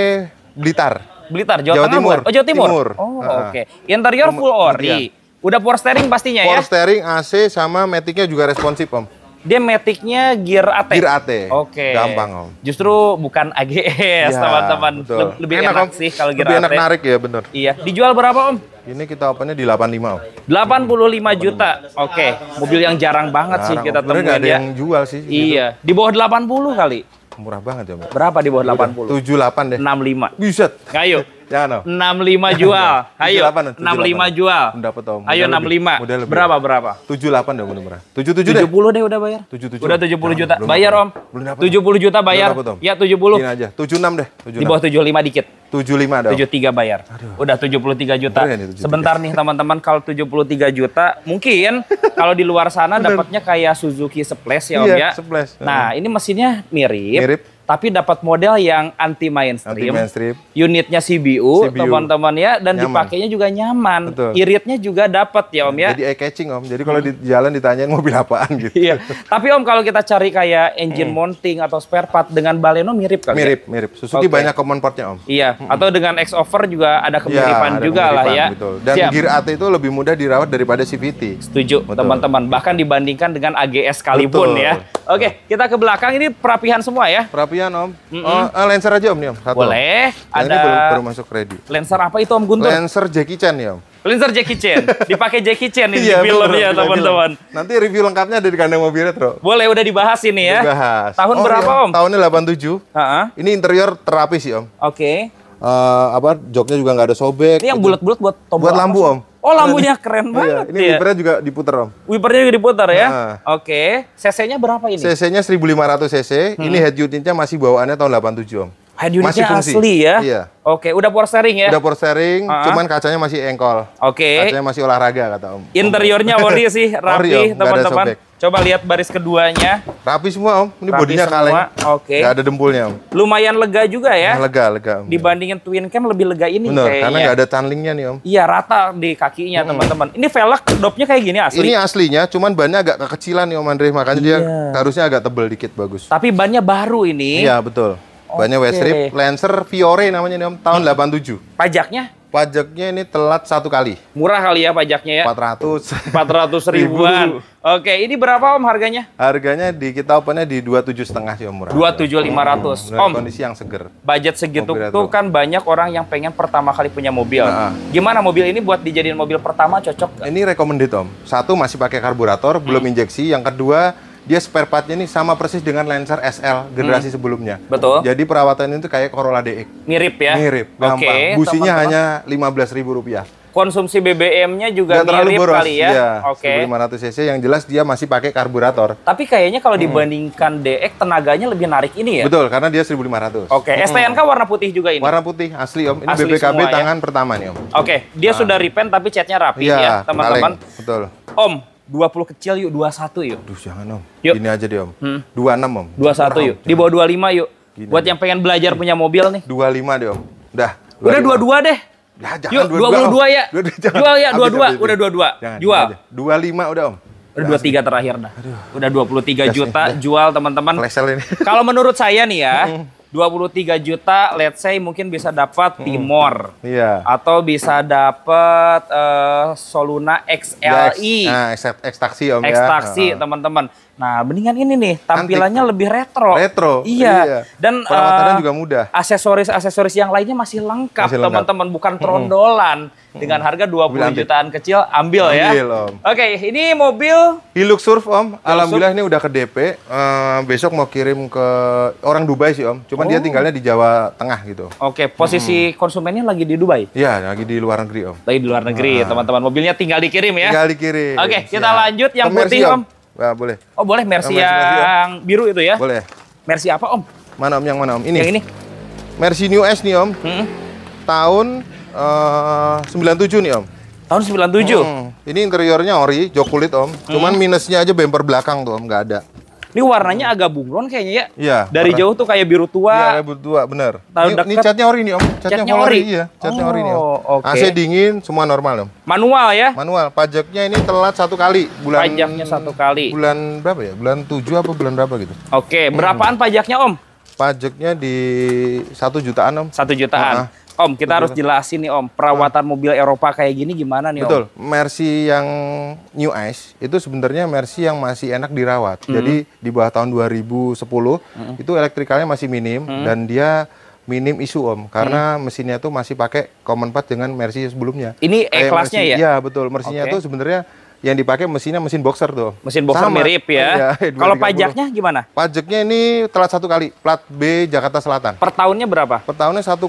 Blitar. Blitar, Jawa, Jawa Tengah Timur. bukan? Oh, Jawa Timur. Timur. Oh, Heeh. oke. Interior full ori. Udah power steering pastinya ya? Power steering, AC sama Matic-nya juga responsif Om. Dia Matic-nya gear AT. Gear AT. Oke. Gampang Om. Justru bukan AGS, Ya, teman-teman. betul. Lebih enak Om. sih kalau gear Lebih enak AT. narik ya bener. Iya. Dijual berapa Om? Ini kita opennya di 85 Om. 85 juta. Oke. Mobil yang jarang banget sih Jarang, kita Om. Sebenarnya nggak temuin ada ya. yang jual sih. gitu. Iya. Di bawah 80 kali. Murah banget ya Om. Berapa di bawah 80? 78 deh. 65. Buset. Ayo. Jangan Om. 65 jual. Ayo. 78, 65 jual. Dapat Om. Ayo Model 65. Model lebih. Berapa? 78 deh bener-bener. 77 deh. 70 deh udah bayar. 77. Udah 70 juta. Belum Bayar dapet. Om. Belum dapet. 70 juta bayar. Belum dapet, Om. Ya 70. Ini aja. 76 deh. 76. Di bawah 75 dikit. 75 dong. 73 bayar. Udah 73 juta. Keren ya, 73. Sebentar nih teman-teman, kalau 73 juta mungkin kalau di luar sana dapatnya kayak Suzuki Splash ya Om Iya, ya. Splash. Nah, ini mesinnya mirip. Mirip. Tapi dapat model yang anti mainstream. Anti-mainstream. Unitnya CBU, CBU. teman-teman ya, dan Nyaman. dipakainya juga nyaman. Betul. Iritnya juga dapat ya Om ya. Jadi eye catching Om. Jadi kalau di jalan ditanyain mobil apaan gitu. Iya. Tapi Om kalau kita cari kayak engine mounting atau spare part dengan Baleno mirip kali ya? Mirip. Suzuki Oke. banyak common partnya Om. Iya, atau dengan X-Over juga ada kemiripan ada juga lah kemiripan, ya. Betul. Dan Siap. gear AT itu lebih mudah dirawat daripada CVT. Setuju Betul. teman-teman, bahkan dibandingkan dengan AGS sekalipun Betul. ya. Oke, kita ke belakang, ini perapihan semua ya. Perapian Om. Lancer aja Om nih Om. Satu. Boleh. Yang ini Ada baru masuk ready. Lancer apa itu Om Guntur? Lancer Jackie Chan ya Om. Lancer Jackie Chan. Dipakai Jackie Chan ini Iya, di film bener, ya film. teman-teman. Nanti review lengkapnya ada di kandang mobil retro. Boleh, udah dibahas ini ya. Dibahas. Tahun berapa iya. Om? Tahunnya 87. Heeh. Ini interior terapi sih Om. Oke. Joknya juga nggak ada sobek. Ini yang bulat-bulat buat tombol Buat apa lampu sih? Om. Oh, lampunya keren Iya, banget ini ya. wipernya juga diputer Om. Wipernya juga diputar ya. Nah. Oke. CC-nya berapa ini? CC-nya 1500 cc. Ini head unitnya masih bawaannya tahun 87 Om. Head unitnya Masih fungsi. asli ya. Iya. Oke, udah power steering ya. Udah power steering, Ah. cuman kacanya masih engkol. Oke. Kacanya masih olahraga kata Om. Interiornya ori sih, Ori, rapi Om, nggak ada teman-teman. sobek. Coba lihat baris keduanya. Rapi semua, Om. Ini Rapi bodinya semua, kaleng. oke. Nggak ada dempulnya, Om. Lumayan lega juga ya. Lega, Om. Dibandingin Twin Cam lebih lega ini Bener, kayaknya. karena nggak ada tunlingnya nih, Om. Iya, rata di kakinya, teman-teman. Ini velg dopnya kayak gini asli. Ini aslinya, cuman bannya agak kekecilan nih, Om Andre. Makanya dia Iya. harusnya agak tebel dikit, bagus. Tapi bannya baru ini. Iya, betul. Bannya Oke. Weststrip, Lancer Fiore namanya nih, Om. Tahun 87. Pajaknya Pajaknya ini telat 1 kali. murah kali ya pajaknya ya. 400. 400 ribuan. Oke, ini berapa Om harganya? Harganya kita opennya di 27,5 sih, Om, murah. 27.500. Dengan Om, kondisi yang seger. budget segitu Mobil tuh retro. kan banyak orang yang pengen pertama kali punya mobil. Nah. Gimana mobil ini buat dijadiin mobil pertama cocok? Ini recommended, Om. Satu, masih pakai karburator, belum injeksi. Yang kedua, dia spare part-nya ini sama persis dengan Lancer SL generasi sebelumnya. Betul. Jadi perawatan itu kayak Corolla DX. Mirip ya? Mirip, gampang. Oke, Businya teman-teman. hanya Rp15.000. Konsumsi BBM-nya juga Nggak terlalu mirip boros. kali ya? Iya, Oke. 1500 cc, yang jelas dia masih pakai karburator. Tapi kayaknya kalau dibandingkan DX tenaganya lebih narik ini ya? Betul, karena dia 1.500. Oke, STNK warna putih juga ini? Warna putih, asli, Om. Ini Asli BBKB semua, ya? tangan pertama nih, Om. Oke, dia sudah repaint tapi catnya rapi Iya, ya teman-teman. kaleng. Betul. Om, 20 kecil yuk, 21 yuk. Duh, jangan, Om. Yuk. Gini aja deh, Om. 26, Om. 21 yuk. Di bawah 25 yuk. Gini Buat yang pengen belajar punya mobil nih. 25 deh, Om. Udah. Udah 22 deh. Ya, jangan Yuk, 22 ya. Jangan. Jual ya, Habis, 22. habis. Udah 22. Jangan, Jual. gini aja. 25 udah, Om. Udah 23 terakhir dah. Udah 23 Gas nih, juta udah. jual teman-teman. Lesel ini. Kalau menurut saya nih ya, 23 juta let's say mungkin bisa dapat Timor. Iya. Atau bisa dapat Soluna XLI. Nah, ekstaksi, Om, ya. Ekstraksi Heeh. teman-teman. Nah, mendingan ini nih, tampilannya lebih retro. Retro. Iya. Dan perawatannya juga mudah. aksesoris yang lainnya masih lengkap, Masih lengkap. teman-teman, bukan trondolan. Dengan harga 20 Mobil antik. jutaan kecil, ambil ya. Ambil, Om. Oke, ini mobil Hilux Surf, Om. Alhamdulillah ini udah ke DP. Besok mau kirim ke orang Dubai sih, Om. Cuman dia tinggalnya di Jawa Tengah gitu. Oke, posisi konsumennya lagi di Dubai. Iya, lagi di luar negeri, Om. Lagi di luar negeri, teman-teman. Mobilnya tinggal dikirim ya. Tinggal dikirim. Oke, kita Siap. lanjut yang Ke Mercy, putih, Om. Nah, boleh. Oh, boleh Mercy Mercy, yang biru itu ya? Boleh. Mercy apa, Om? Mana, Om? Yang mana, Om? Ini. Yang ini? Mercy New S nih, Om. Tahun 97 nih, Om. Tahun 97. Ini interiornya ori, jok kulit, Om. Cuman minusnya aja bumper belakang tuh, Om, nggak ada. Ini warnanya agak bunglon kayaknya ya. Iya. Dari warna- jauh tuh kayak biru tua. Iya, kayak berdua, bener. Tahu Ini deket. catnya ori nih, Om. Catnya full ori? Iya, catnya ori nih, Om. Oh, oke. AC dingin, semua normal, Om. Manual ya. Manual, pajaknya ini telat 1 kali. Bulan Pajaknya 1 kali. Bulan berapa ya? Bulan 7 apa bulan berapa gitu? Oke, berapaan pajaknya, Om? Pajaknya di 1 jutaan, Om. 1 jutaan. Om, kita harus jelasin nih, Om. Perawatan mobil Eropa kayak gini gimana nih, Om? Betul. Mercy yang New Ice itu sebenarnya Mercy yang masih enak dirawat. Jadi di bawah tahun 2010 itu elektrikalnya masih minim dan dia minim isu, Om, karena mesinnya tuh masih pakai common part dengan Mercy sebelumnya. Ini Kayak E-kelasnya Mercy- ya? Iya, betul. Mercy-nya Oke. tuh sebenarnya yang dipakai mesinnya mesin boxer tuh. Mesin boxer Sama. mirip ya. Iya, Kalau 230. pajaknya gimana? Pajaknya ini telat 1 kali, plat B Jakarta Selatan. Per tahunnya berapa? Per tahunnya 1,1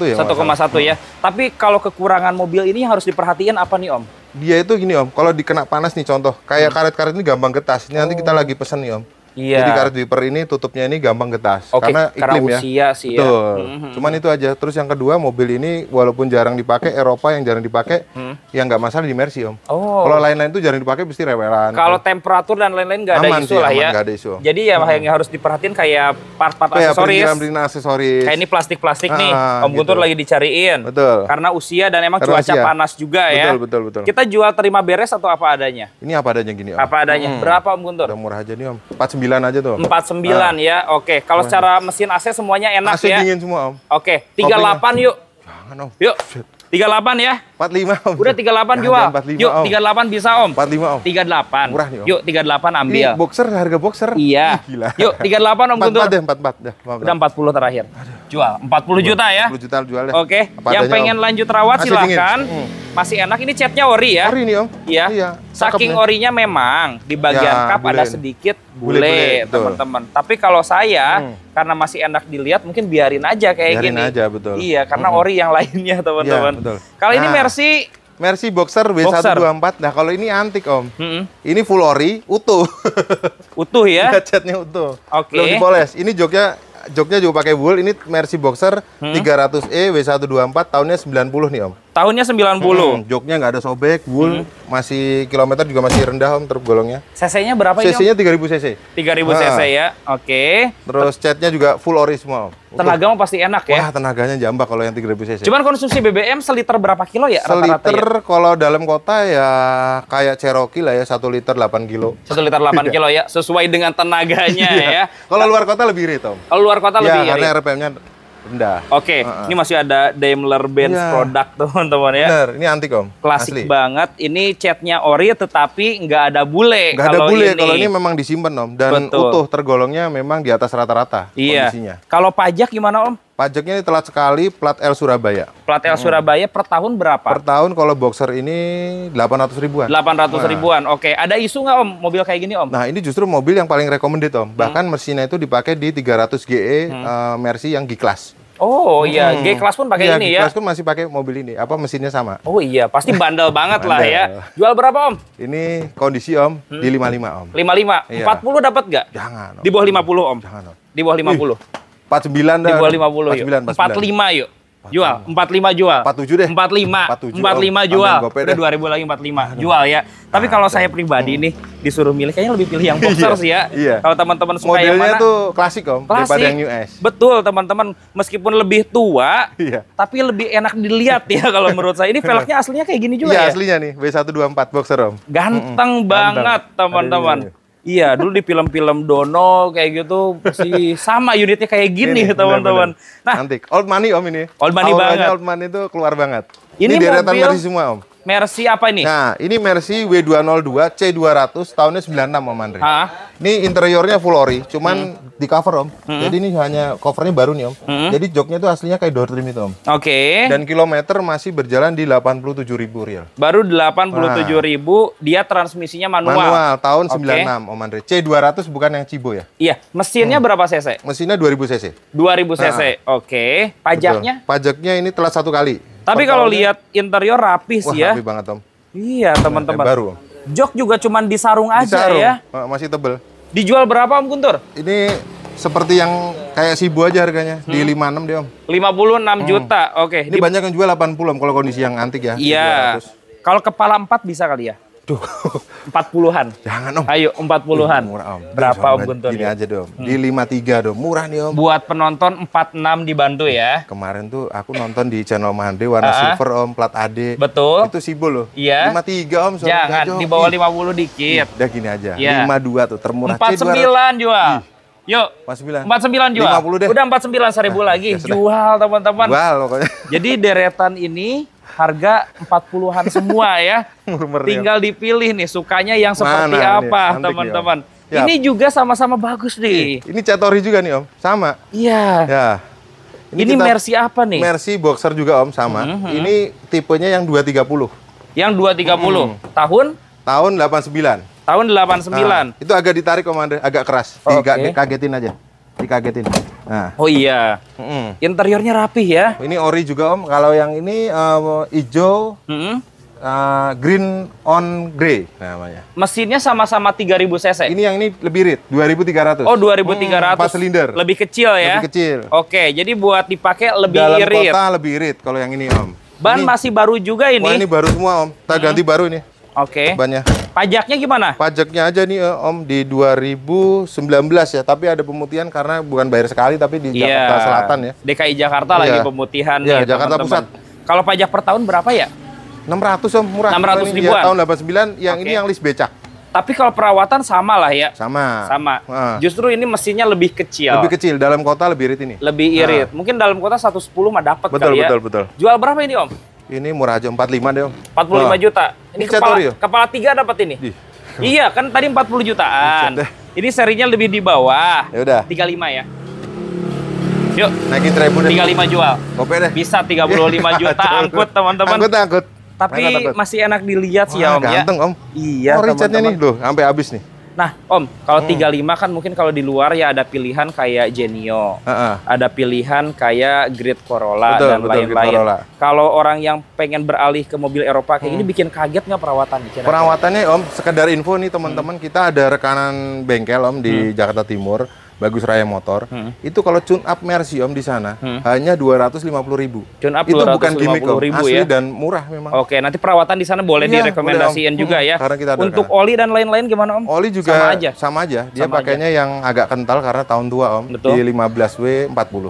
ya. 1,1 ya. Tapi kalau kekurangan mobil ini yang harus diperhatiin apa nih, Om? Dia itu gini, Om, kalau dikena panas nih contoh, kayak karet-karet ini gampang getas. Ini nanti kita lagi pesen nih, Om. Iya. Jadi karet wiper ini tutupnya ini gampang getas. Oke, karena karena iklim ya. usia sih ya. Betul. Cuman itu aja. Terus yang kedua, mobil ini walaupun jarang dipakai, Eropa yang jarang dipakai, ya nggak masalah di Mercy, Om. Oh. Kalau lain-lain itu jarang dipakai, pasti rewelan. Kalau temperatur dan lain-lain nggak ada Aman isu sih, lah aman, ya. nggak ada isu. Jadi ya yang harus diperhatiin kayak part-part kayak aksesoris. perizinan aksesoris. Kayak ini plastik-plastik nih, Om gitu. Guntur lagi dicariin. Betul. Karena usia dan emang Karena cuaca usia. panas juga ya. Betul. Kita jual terima beres atau apa adanya? Ini apa adanya gini, Om? Apa adanya? Berapa, Om Guntur? Udah murah aja nih, Om. 49 aja tuh. 49 ya. Oke, kalau secara mesin AC semuanya enak AC ya. dingin semua, Om. Oke, 38 yuk. Jangan, Om. Yuk. 38 ya. 45, Om. Udah 38 Jangan, jual. 45, Yuk, Om. 38 bisa, Om. 45, Om. 38. Murah nih, Om. Yuk, 38 ambil. Ini boxer, harga boxer. Iya. Ih, gila. Yuk, 38 Om Guntur. 44 deh, 44 dah. Udah 40 terakhir. Jual 40 juta ya. 10 juta jual deh. Oke, Apa yang adanya, pengen Om. lanjut rawat AC silahkan. dingin. Masih enak, ini catnya ori ya. Ori nih, Om. Iya. Saking Cakep nih. orinya memang di bagian Ya, kap ada bule. sedikit Bule, bule, betul. teman-teman. Tapi kalau saya karena masih enak dilihat, mungkin biarin aja kayak Biarin gini. aja, betul. Iya, karena ori yang lainnya, teman-teman. Iya, betul. Kalau ini Nah. Mercy, Mercy Boxer B124. Nah, kalau ini antik, Om. Ini full ori, utuh. utuh ya. Catnya utuh. Oke. Belum dipoles. Ini joknya joknya juga pakai wool. Ini Mercy Boxer 300e W124 tahunnya 90 nih Om. Tahunnya 90. Joknya nggak ada sobek, wool, masih kilometer juga masih rendah Om tergolongnya. CC-nya berapa ini Om? CC-nya 3000 cc. 3000 cc ya, oke. Terus catnya juga full ori semua Om. Tenaga mah pasti enak ya? Wah, tenaganya jambak kalau yang 3000 cc. Cuman konsumsi BBM seliter berapa kilo ya rata-rata Seliter ya? kalau dalam kota ya kayak Cherokee lah ya, 1 liter 8 kilo. 1 liter 8 kilo ya, sesuai dengan tenaganya ya. Kalau luar kota lebih irit Om. Kalau luar kota lebih Ya, karena irit. RPM-nya rendah. Oke, ini masih ada Daimler-Benz Iya. produk teman-teman ya. Bener, ini antik Om. Klasik Asli. banget. Ini catnya ori tetapi nggak ada bule. Nggak ada bule, kalau ini memang disimpan Om. Dan Betul. utuh, tergolongnya memang di atas rata-rata Iya. kondisinya. Kalau pajak gimana Om? Pajaknya ini telat sekali, plat L Surabaya. Plat L Surabaya per tahun berapa? Per tahun kalau Boxer ini 800 ribuan. 800 ribuan. Oke, ada isu nggak Om mobil kayak gini Om? Nah, ini justru mobil yang paling recommended Om. Bahkan mesinnya itu dipakai di 300 GE Mercy yang G-Class. Oh iya, G-Class pun pakai Iya, ini ya. G-Class pun masih pakai mobil ini. Apa mesinnya sama? Oh iya, pasti bandel banget lah Bandel. ya. Jual berapa Om? Ini kondisi Om di 55 Om. 55. Iya. 40 dapat nggak? Jangan Om. Di bawah 50 Om. Jangan Om. Di bawah 50. 49 Di dah. bawah 50 yuk. 49, 45 yuk. Jual, 45 jual. 47 deh. 45. 47, 45 Om. jual. Ambil gope Udah deh. 2000 lagi 45. Jual ya. Tapi kalau saya pribadi nih disuruh milih kayaknya lebih pilih yang Boxer Iya, sih ya. iya. Kalau teman-teman suka yang Modelnya mana? tuh klasik Om, daripada Klasik. yang New S. Betul, teman-teman. Meskipun lebih tua, Iya. tapi lebih enak dilihat ya kalau menurut saya. Ini velgnya aslinya kayak gini juga Iya, ya. aslinya nih W124 Boxer Om. Ganteng banget, Ganteng. teman-teman. Ada Iya, dulu di film-film Dono kayak gitu sih sama unitnya kayak gini, Ini, teman-teman. bener-bener. Nah, Antik. Old money Om ini. Old money Awalnya banget. Old money itu keluar banget. Ini Ini deretan mobil- Mercy semua Om. Mercy apa ini? Nah, ini Mercy W202 C200 tahunnya 96 Om Andre. Hah? Ini interiornya full ori, cuman di cover Om. Jadi ini hanya covernya baru nih Om. Jadi joknya itu aslinya kayak door trim itu Om. Oke. Dan kilometer masih berjalan di 87.000 real. Baru 87.000, dia transmisinya manual. Manual tahun Oke. 96 Om Andre. C200 bukan yang Cibo ya. Iya, mesinnya berapa cc? Mesinnya 2000 cc. 2000 cc. Oke. Pajaknya? Betul. Pajaknya ini telat 1 kali. Tapi Per kalau tahunnya- lihat interior rapih Wah, sih ya. rapi banget Om. Iya, teman-teman. Baru Om. Jok juga cuman disarung aja Disarung. ya. Masih tebel. Dijual berapa Om Guntur? Ini seperti yang kayak Cibo aja harganya. Di 56 deh Om. 56 juta. Oke. Ini banyak yang jual 80 Om kalau kondisi yang antik ya. Iya. 200. Kalau kepala 4 bisa kali ya? Duh. 40-an. Jangan Om. Ayo 40-an. Murah Om. Berapa Om Nih, Guntur? Gini aja dong. Di 53 dong. Murah nih Om. Buat penonton 46 dibantu ya. Kemarin tuh aku nonton di channel Mande warna silver Om, plat AD. Betul. Itu Cibo loh. Iya. 53 Om. soalnya Jangan nggak di bawah joki. 50 dikit. Udah gini aja. Iya. 52 tuh termurah. 49 jual. Yuk. 49. 49 jual. 50 deh. Udah 49 seribu lagi. ya sudah. Jual teman-teman. Jual pokoknya. Jadi deretan ini harga 40-an semua ya. Murmur nih, Om. Tinggal dipilih nih sukanya yang seperti Mana nih? apa, Antik nih, Om. teman-teman. Siap. Ini juga sama-sama bagus nih. Ini cat ori juga nih Om. Sama. Iya. Ya. Ini kita- Mercy apa nih? Mercy Boxer juga Om sama. Ini tipenya yang 230. Yang 230. Tahun? Tahun 89. Tahun 89. Itu agak ditarik Om Andre, agak keras. Oke. Dikagetin aja. Dikagetin. Nah. Oh iya. Mm-mm. Interiornya rapih ya. Ini ori juga Om. Kalau yang ini hijau Mm-mm. green on grey namanya. Mesinnya sama-sama 3000 cc. Ini yang ini lebih irit, 2300. Oh 2300. 4 silinder. Lebih kecil ya. Lebih kecil. Oke, jadi buat dipakai lebih Dalam irit. kota lebih irit kalau yang ini Om. Ban Ini- masih baru juga Wah, ini ini. baru semua Om. Kita ganti baru ini Oke. bannya. Pajaknya gimana? Pajaknya aja nih Om di 2019 ya, tapi ada pemutihan karena bukan bayar sekali tapi di Jakarta Selatan ya. DKI Jakarta Iya. lagi pemutihan Iya, nih, Jakarta teman-teman. Pusat. Kalau pajak per tahun berapa ya? 600 Om, murah. 600 Ini ribuan. Ya, tahun 89, yang Oke. ini yang list becak. Tapi kalau perawatan sama lah ya. Sama. Sama. Nah, Justru ini mesinnya lebih kecil. lebih kecil, dalam kota lebih irit ini. Lebih irit. Mungkin dalam kota 110 mah dapat Betul, kali ya. betul. Jual berapa ini Om? Ini murah aja 45 deh Om. 45 Wah. juta. Ini Ini Catorio. kepala 3 dapat ini. Ih. Iya, kan tadi 40 jutaan. Buset deh. Ini serinya lebih di bawah. Ya udah, 35 ya. Yuk, naikin treble deh. 35 jual. Gope deh. Bisa 35 juta angkut teman-teman. Angkut. Tapi Angkut. masih enak dilihat sih ya Wah, Om ya. ganteng Om. Iya, Oh, Richardnya nih, teman-teman. loh, sampai habis nih. Nah, Om, kalau 35 kan mungkin kalau di luar ya ada pilihan kayak Genio. Heeh. Ada pilihan kayak Great Corolla Betul, dan betul, Great lain-lain. Corolla. Kalau orang yang pengen beralih ke mobil Eropa kayak gini bikin kaget nggak perawatan? Kira-kira? Perawatannya Om, sekedar info nih teman-teman, kita ada rekanan bengkel Om di Jakarta Timur. Bagus Raya Motor, itu kalau tune up Mercy Om di sana hanya 250.000. Tune up Itu bukan gimmick Om, 250.000 asli ya. dan murah memang. Oke, nanti perawatan di sana boleh Iya, direkomendasiin boleh, Om. juga ya. Karena kita ada Untuk kan. oli dan lain-lain gimana Om? Oli juga sama aja. Dia Sama pakainya yang agak kental karena tahun tua Om. Betul. Di 15W40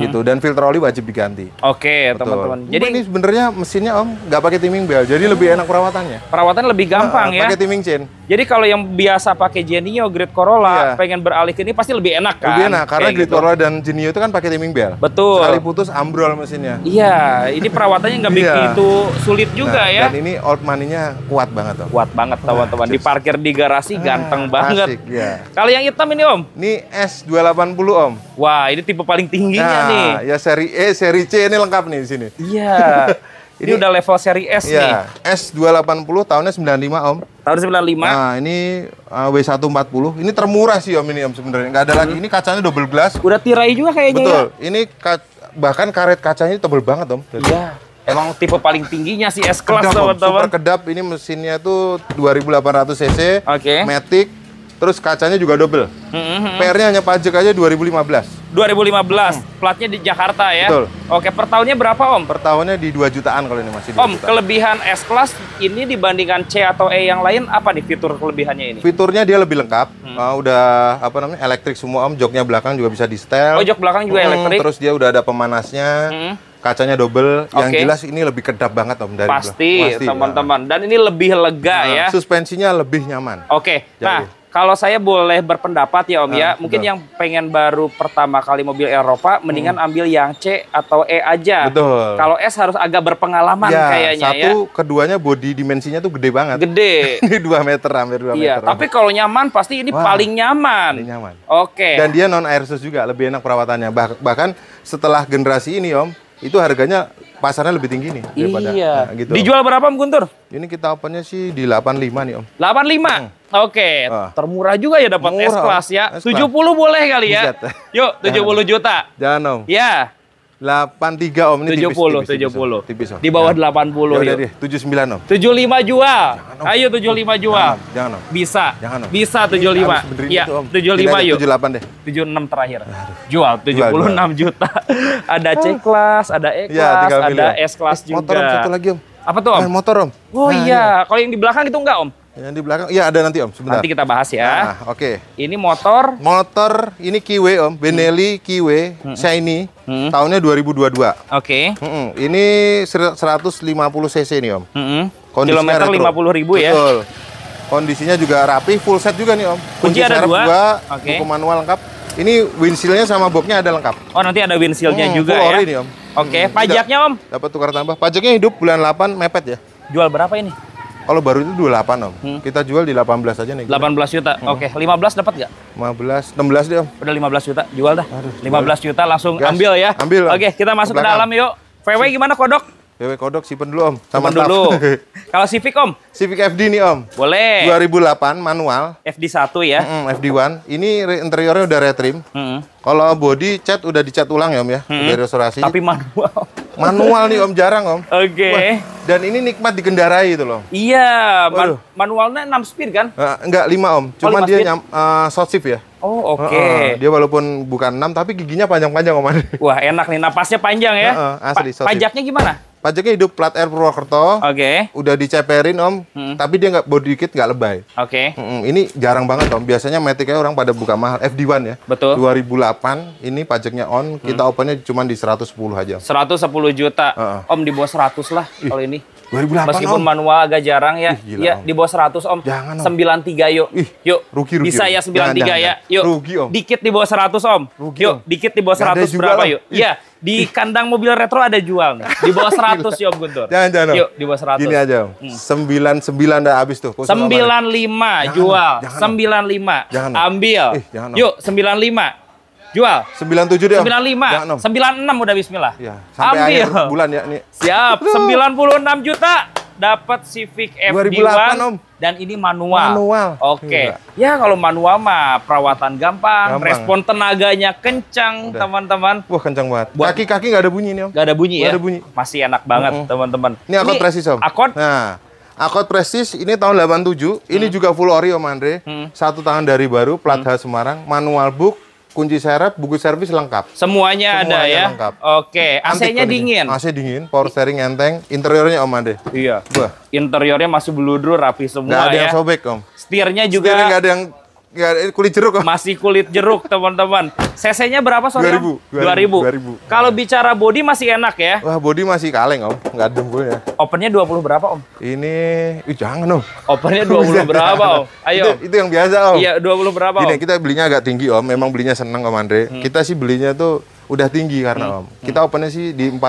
gitu. Dan filter oli wajib diganti. Oke, Betul. teman-teman. Jadi Jadi ini sebenarnya mesinnya Om nggak pakai timing belt, jadi lebih enak perawatannya. perawatan lebih gampang ya. Pakai timing chain. Jadi kalau yang biasa pakai Genio, Great Corolla, Iya. pengen beralih ke ini pasti lebih enak kan? Lebih enak karena Kayak Great gitu. Corolla dan Genio itu kan pakai timing belt. Betul. Sekali putus ambrol mesinnya. Iya, ini perawatannya nggak Iya. begitu sulit juga Nah, ya. Dan ini old money-nya kuat banget Om. Kuat banget teman-teman. Diparkir di garasi ganteng banget. Asik, ya. Kalau yang hitam ini Om, Ini S280 Om. wah ini tipe paling tingginya nih. Ya seri E, seri C ini lengkap nih di sini. Iya. Ini udah level seri S nih. Iya, S280 tahunnya 95 Om. Tahun 95. Nah, ini W140. Ini termurah sih Om ini Om sebenarnya. Nggak ada lagi. Ini kacanya double glass. Udah tirai juga kayaknya Betul. ya. Ini bahkan karet kacanya tebel banget Om. Iya. Emang tipe paling tingginya sih S-Class Kedap, Om. teman-teman. Super kedap. Ini mesinnya tuh 2800 cc. Oke. Matic. Terus kacanya juga double. PR-nya hanya pajak aja 2015. 2015, platnya di Jakarta ya. Betul. Oke, per tahunnya berapa Om? Per tahunnya di 2 jutaan kalau ini masih 2 Om, jutaan. kelebihan S-Class ini dibandingkan C atau E yang lain apa nih fitur kelebihannya ini? Fiturnya dia lebih lengkap. Udah apa namanya? Elektrik semua Om. Joknya belakang juga bisa di setel. Oh, jok belakang juga elektrik. Terus dia udah ada pemanasnya. Kacanya double. Yang Oke. jelas ini lebih kedap banget Om dari Pasti, teman-teman. Dan ini lebih lega ya. Suspensinya lebih nyaman. Oke, nah Jadi. kalau saya boleh berpendapat ya Om ya, mungkin betul. yang pengen baru pertama kali mobil Eropa, mendingan ambil yang C atau E aja. Betul. Kalau S harus agak berpengalaman Ya, kayaknya ya. satu, keduanya body dimensinya tuh gede banget. Gede. Ini 2 meter, hampir 2 Iya, meter. tapi kalau nyaman pasti ini Wah, paling nyaman. Ini nyaman. Oke. Dan dia non air sus juga, lebih enak perawatannya. Bahkan setelah generasi ini Om, itu harganya pasarnya lebih tinggi nih daripada Iya. gitu. Dijual berapa Om Guntur? Ini kita opennya sih di 85 nih Om. 85. Oke, termurah juga ya dapat Murah, S-Class ya. S-Class. 70 boleh kali ya. Buset. Yuk, 70 juta. Jangan Om. Ya, 83 Om, ini 70, tipis, 70. tipis Om. Di bawah Ya. 80 Ya udah yuk. deh, 79 Om. 75 jual. Om. Ayo 75 jual. Jangan Om. Bisa. Jangan, Om. Bisa Ini 75. harus benerin Iya, itu, Om. 75 Ini aja, yuk. 78 deh. 76 terakhir. Jual 76 juta. Ada C-Class, ada Ya, E-Class, tinggal ada milih, Om. S-Class juga. Motor Om, satu lagi Om. Apa tuh Om? Motor Om. Oh Nah, iya, kalau yang di belakang itu enggak Om? Yang di belakang, iya ada nanti Om, sebentar. Nanti kita bahas ya. Nah, oke. Ini motor. Motor ini Kiwe Om, Benelli Kiwe Shiny, tahunnya 2022. Oke. Ini 150 cc nih Om. Kondisinya Kilometer retro. 50.000 ya. Betul. Kondisinya juga rapi, full set juga nih Om. Kunci ada serep dua. Oke. buku manual lengkap. Ini windshield-nya sama boxnya ada lengkap. Oh nanti ada windshield-nya juga full ya. ori nih Om. Oke, pajaknya Om? Dapat tukar tambah. Pajaknya hidup bulan 8 mepet ya. Jual berapa ini? Kalau baru itu 28 Om. Kita jual di 18 aja nih. 18 juta. Oke, 15 dapat nggak? 15, 16 deh Om. Udah 15 juta, jual dah. 15 juta langsung Gas. ambil ya. Ambil, Om. Oke, kita masuk ke belakang. dalam yuk. VW gimana kodok? BW kodok simpen dulu Om. Teman staff. dulu. Kalau Civic Om? Civic FD nih Om. Boleh. 2008 manual. FD1 ya. FD1. Ini interiornya udah retrim. Mm-mm. Kalau body cat udah dicat ulang ya Om ya. Udah restorasi. Tapi manual. Manual nih Om, jarang Om. Oke. Wah, dan ini nikmat dikendarai itu loh. Iya, Waduh. manualnya 6 speed kan? Enggak 5 Om. Cuman 5 dia speed? short shift ya. Oh, oke. Dia walaupun bukan 6 tapi giginya panjang-panjang Om. Wah, enak nih, napasnya panjang ya. Asli, short shift. Pajaknya gimana? Pajaknya hidup plat air Purwokerto. Oke. Udah diceperin Om, tapi dia nggak body kit nggak lebay. Oke. Ini jarang banget Om. Biasanya Matic-nya orang pada buka mahal. FD1 ya. Betul. 2008 ini pajaknya on, kita opennya cuma di 110 aja. 110 juta. Om di bawah 100 lah kalau ini. 2008 Meskipun Om. manual agak jarang ya. Ih, gila, Iya, Om. di bawah 100 Om. Jangan, Om. 93 yuk. Ih, Yuk. rugi, Bisa Om. ya 93 Jangan, ya. jangan. Yuk. Rugi, Om. Dikit di bawah 100 Om. Rugi, Yuk, Om. dikit di bawah Nggak ada 100 juga, berapa Om. yuk? Iya, di kandang mobil retro ada jual nih. Di bawah 100 yuk Guntur. Jangan Om. Yuk, di bawah 100. Gini aja Om. 99 udah habis tuh. 95 jual. jangan, Om. 95. Jangan, Om. Ambil. Jangan, Om. Yuk, 95. Jual. 97 deh Om. 95. Jangan Om. 96 udah bismillah. Ya, sampai Ambil. akhir bulan ya nih. Siap, 96 juta dapat Civic FD1 2008, Om. dan ini manual. Manual. Oke. Gila. Ya kalau manual mah perawatan gampang, Gampang. respon tenaganya kencang, Udah. teman-teman. Wah, kencang banget. Buat- Kaki-kaki nggak ada bunyi nih Om. Gak ada bunyi Nggak ya? ada bunyi. Masih enak banget, teman-teman. Ini Accord Prestige Om. Accord? Nah, Accord Prestige ini tahun 87. Ini juga full ori Om Andre. 1 tahun dari baru, plat H Semarang, manual book, kunci serep, buku servis lengkap. Semuanya ada ya. Lengkap. Oke, AC-nya dingin. AC dingin, power steering enteng, interiornya Om Andre. Iya. Wah, Interiornya masih bludru, rapi semua nggak ada ya. yang sobek Om. Setirnya juga Setirnya nggak ada yang kulit jeruk Om. masih kulit jeruk, teman-teman. CC-nya berapa, sorry? 2000. 2000. Kalau bicara body masih enak ya. Wah, bodi masih kaleng Om, nggak dempul ya. Opennya 20 berapa, Om? Ini, jangan Om. Opennya 20 berapa, Om? Ayo. Itu yang biasa Om. Iya, 20 berapa, Gini, Om? kita belinya agak tinggi Om, memang belinya seneng Om Andre. Kita sih belinya tuh udah tinggi karena Om. Kita opennya sih di 45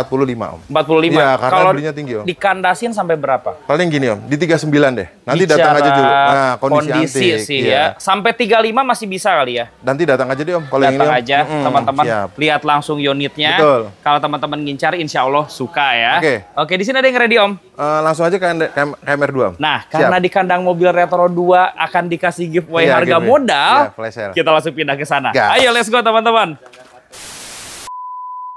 Om. 45. Iya, karena Kalau belinya tinggi Om. dikandasin sampai berapa? Paling gini Om, di 39 deh. Nanti datang aja dulu. Nah, kondisi antik. sih Iya. ya. Sampai 35 masih bisa kali ya. Nanti datang aja deh Om. Kalau yang ini Datang Om. aja teman-teman, siap. lihat langsung unitnya. Betul. Kalau teman-teman ngincar, insya Allah suka ya. Oke. Oke, di sini ada yang ready, Om. Langsung aja ke KMR 2 Om. Nah, karena di kandang mobil Retro 2 akan dikasih giveaway Iya, harga giveaway. modal, Iya, flash sale. kita langsung pindah ke sana. Gas. Ayo, let's go teman-teman.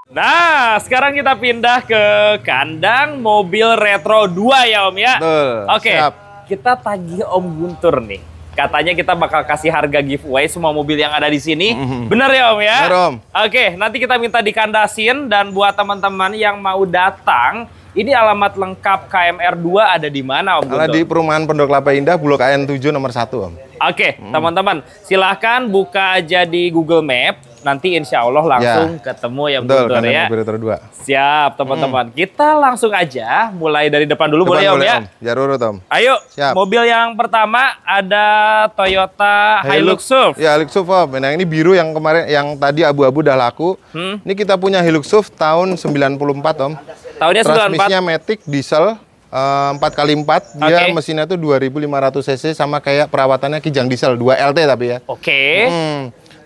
Nah, sekarang kita pindah ke kandang mobil Retro 2 ya, Om ya. Betul. Oke, Siap. kita tagih Om Guntur nih. Katanya kita bakal kasih harga giveaway semua mobil yang ada di sini. Bener ya, Om ya? Bener, Om. Oke, nanti kita minta dikandasin, dan buat teman-teman yang mau datang, ini alamat lengkap KMR 2 ada di mana, Om Karena Guntur? di perumahan Pondok Kelapa Indah, Bulog AN7 nomor 1 Om. Oke, teman-teman, silahkan buka aja di Google Map. Nanti insya Allah langsung ketemu ya, Betul, Guntur kandang ya. mobil Retro 2. Siap, teman-teman. Kita langsung aja mulai dari depan dulu, boleh Om ya? Jar urut Om. Ayo, Siap. mobil yang pertama ada Toyota Hilux SUV. Ya, Hilux SUV Om. Nah, ini biru yang kemarin, yang tadi abu-abu udah laku. Ini kita punya Hilux SUV tahun 94 Om. Tahunnya 94. Transmisinya Matic diesel 4x4. Dia Oke. mesinnya tuh 2500 cc sama kayak perawatannya Kijang diesel 2LT tapi ya. Oke.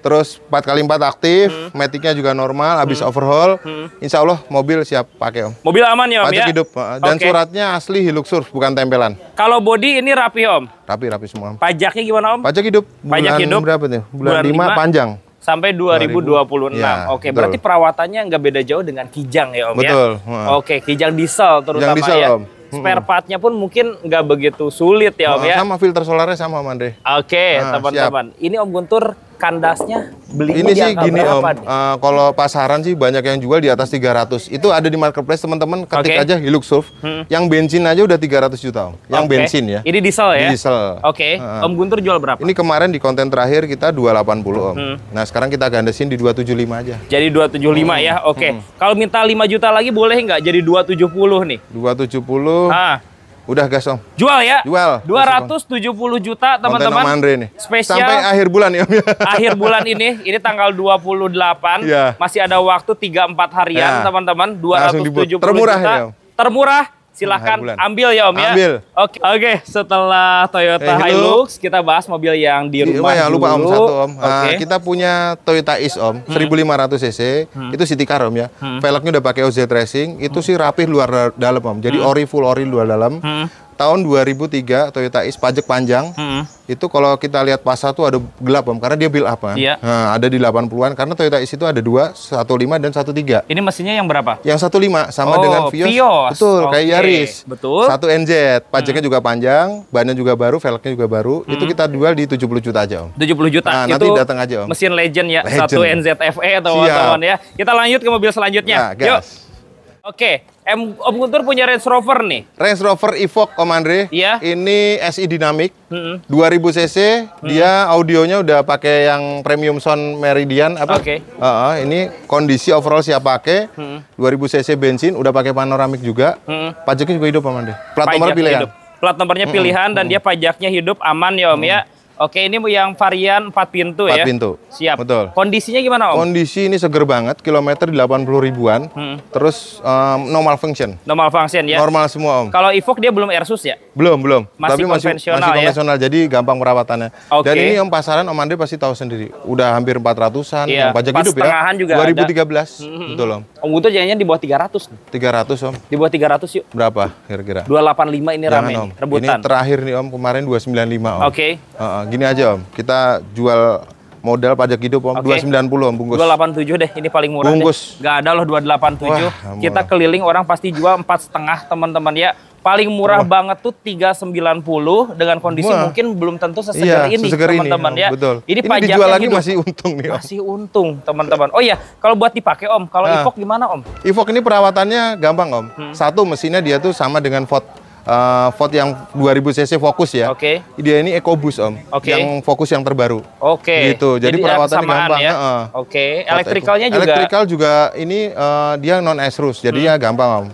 Terus 4x4 aktif, Matic-nya juga normal, habis overhaul. Insya Allah mobil siap pakai Om. Mobil aman ya, Om Pajak ya? hidup. Dan Oke. suratnya asli Hilux SUV, bukan tempelan. Kalau body ini rapi, Om. Rapi semua Om. Pajaknya gimana, Om? Pajak hidup. Pajak Bulan hidup. berapa tuh? Bulan Bulan 5 lima. panjang. Sampai 2026. Ya, Oke, betul. berarti perawatannya nggak beda jauh dengan Kijang ya, Om Betul. ya? Oke, Kijang diesel terutama diesel, ya. Om. Spare part-nya pun mungkin nggak begitu sulit ya, Om ya? Sama filter solarnya sama Om Andre. Oke, Nah, teman-teman. Ini Om Guntur kandasnya belinya Ini di sih angka gini berapa Om, nih? kalau pasaran sih banyak yang jual di atas 300. Itu ada di marketplace teman-teman, ketik Oke. aja Hilux SUV. Yang bensin aja udah 300 juta Om. Yang Oke. bensin ya. Ini diesel ya? Diesel. Oke, Om Guntur jual berapa? Ini kemarin di konten terakhir kita 280 Om. Nah sekarang kita gandesin di 275 aja. Jadi 275 ya, oke. Kalau minta 5 juta lagi boleh nggak jadi 270 nih? 270, Ah, udah gas Om. jual ya? Jual. 270 juta Konten Om teman-teman. Andre nih. Spesial. Sampai akhir bulan ya Om ya. Akhir bulan ini tanggal 28, Iya. masih ada waktu 3-4 harian Ya. teman-teman, Langsung 270 termurah juta. ini, Om. Termurah, silahkan Akhir bulan. ambil ya Om ya. Ambil. Oke, setelah Toyota Hilux, kita bahas mobil yang di rumah ya, lupa Om dulu. satu Om. Oke. Kita punya Toyota Is Om, 1500 cc. Itu city car Om ya. Velgnya udah pakai OZ Racing. Itu sih rapih luar dalam Om. Jadi full ori luar dalam. Tahun 2003 Toyota Is pajak panjang. Itu kalau kita lihat pasar tuh ada gelap Om, karena dia build up kan. Iya. Nah, ada di 80-an karena Toyota Is itu ada 2, 15 dan 13. Ini mesinnya yang berapa? Yang 15 sama Oh, dengan Vios. Vios. Betul, kayak Oke. Yaris. Betul. 1 NZ, pajaknya juga panjang, bannya juga baru, velgnya juga baru. Itu kita jual di 70 juta aja Om. 70 juta. Nah, Itu nanti datang aja, Om. mesin legend ya, Legend. 1 NZFE teman-teman ya. Kita lanjut ke mobil Nah, selanjutnya. gas. Yuk. Oke, Om Guntur punya Range Rover nih. Range Rover Evoque Om Andre. Iya. Ini SI Dynamic. 2000 cc, dia audionya udah pakai yang premium sound Meridian apa? Oke. Ini kondisi overall siap pakai. 2000 cc bensin, udah pakai panoramik juga. Pajaknya juga hidup Om Andre. Plat nomor Pajaknya pilihan. hidup. Plat nomornya pilihan dan dia pajaknya hidup aman ya Om ya. Oke, ini yang varian 4 pintu 4 ya. pintu. Siap. Betul. Kondisinya gimana Om? Kondisi ini seger banget, kilometer 80 ribuan. Terus normal function. Normal function ya. Normal semua Om. Kalau Evoque dia belum Airsus ya? Belum. Masih konvensional masih ya? konvensional, jadi gampang perawatannya. Oke. Dan ini Om pasaran Om Andre pasti tahu sendiri. Udah hampir 400-an, Iya, yang pajak pas hidup ya. setengahan juga 2013. Betul Om. Om Guntur jangan di bawah 300. 300 Om. Di bawah 300 yuk. Berapa kira-kira? 285 ini Jangan rame Om. nih, rebutan. Ini terakhir nih Om, kemarin 295 Om. Oke. Gini aja Om, kita jual modal pajak hidup Om, Oke. 290 Om bungkus. 287 deh, ini paling murah Bungkus. deh. Nggak ada loh 287. Wah, Kita murah. keliling orang pasti jual 4,5 teman-teman ya. Paling murah banget tuh 390 dengan kondisi mungkin belum tentu sesegar ini teman-teman ya. Betul. Ini pajaknya dijual lagi masih untung nih Om. Masih untung teman-teman. Oh iya, kalau buat dipakai Om, kalau Evoque gimana Om? Evoque ini perawatannya gampang Om. Satu, mesinnya dia tuh sama dengan Ford yang 2000 cc Focus ya. Oke. Dia ini EcoBoost Om, yang Focus yang terbaru. Oke. Gitu. Jadi perawatannya gampang. Ya? Oke. Elektrikalnya juga. Elektrikal juga ini dia non airsus, jadi ya gampang Om.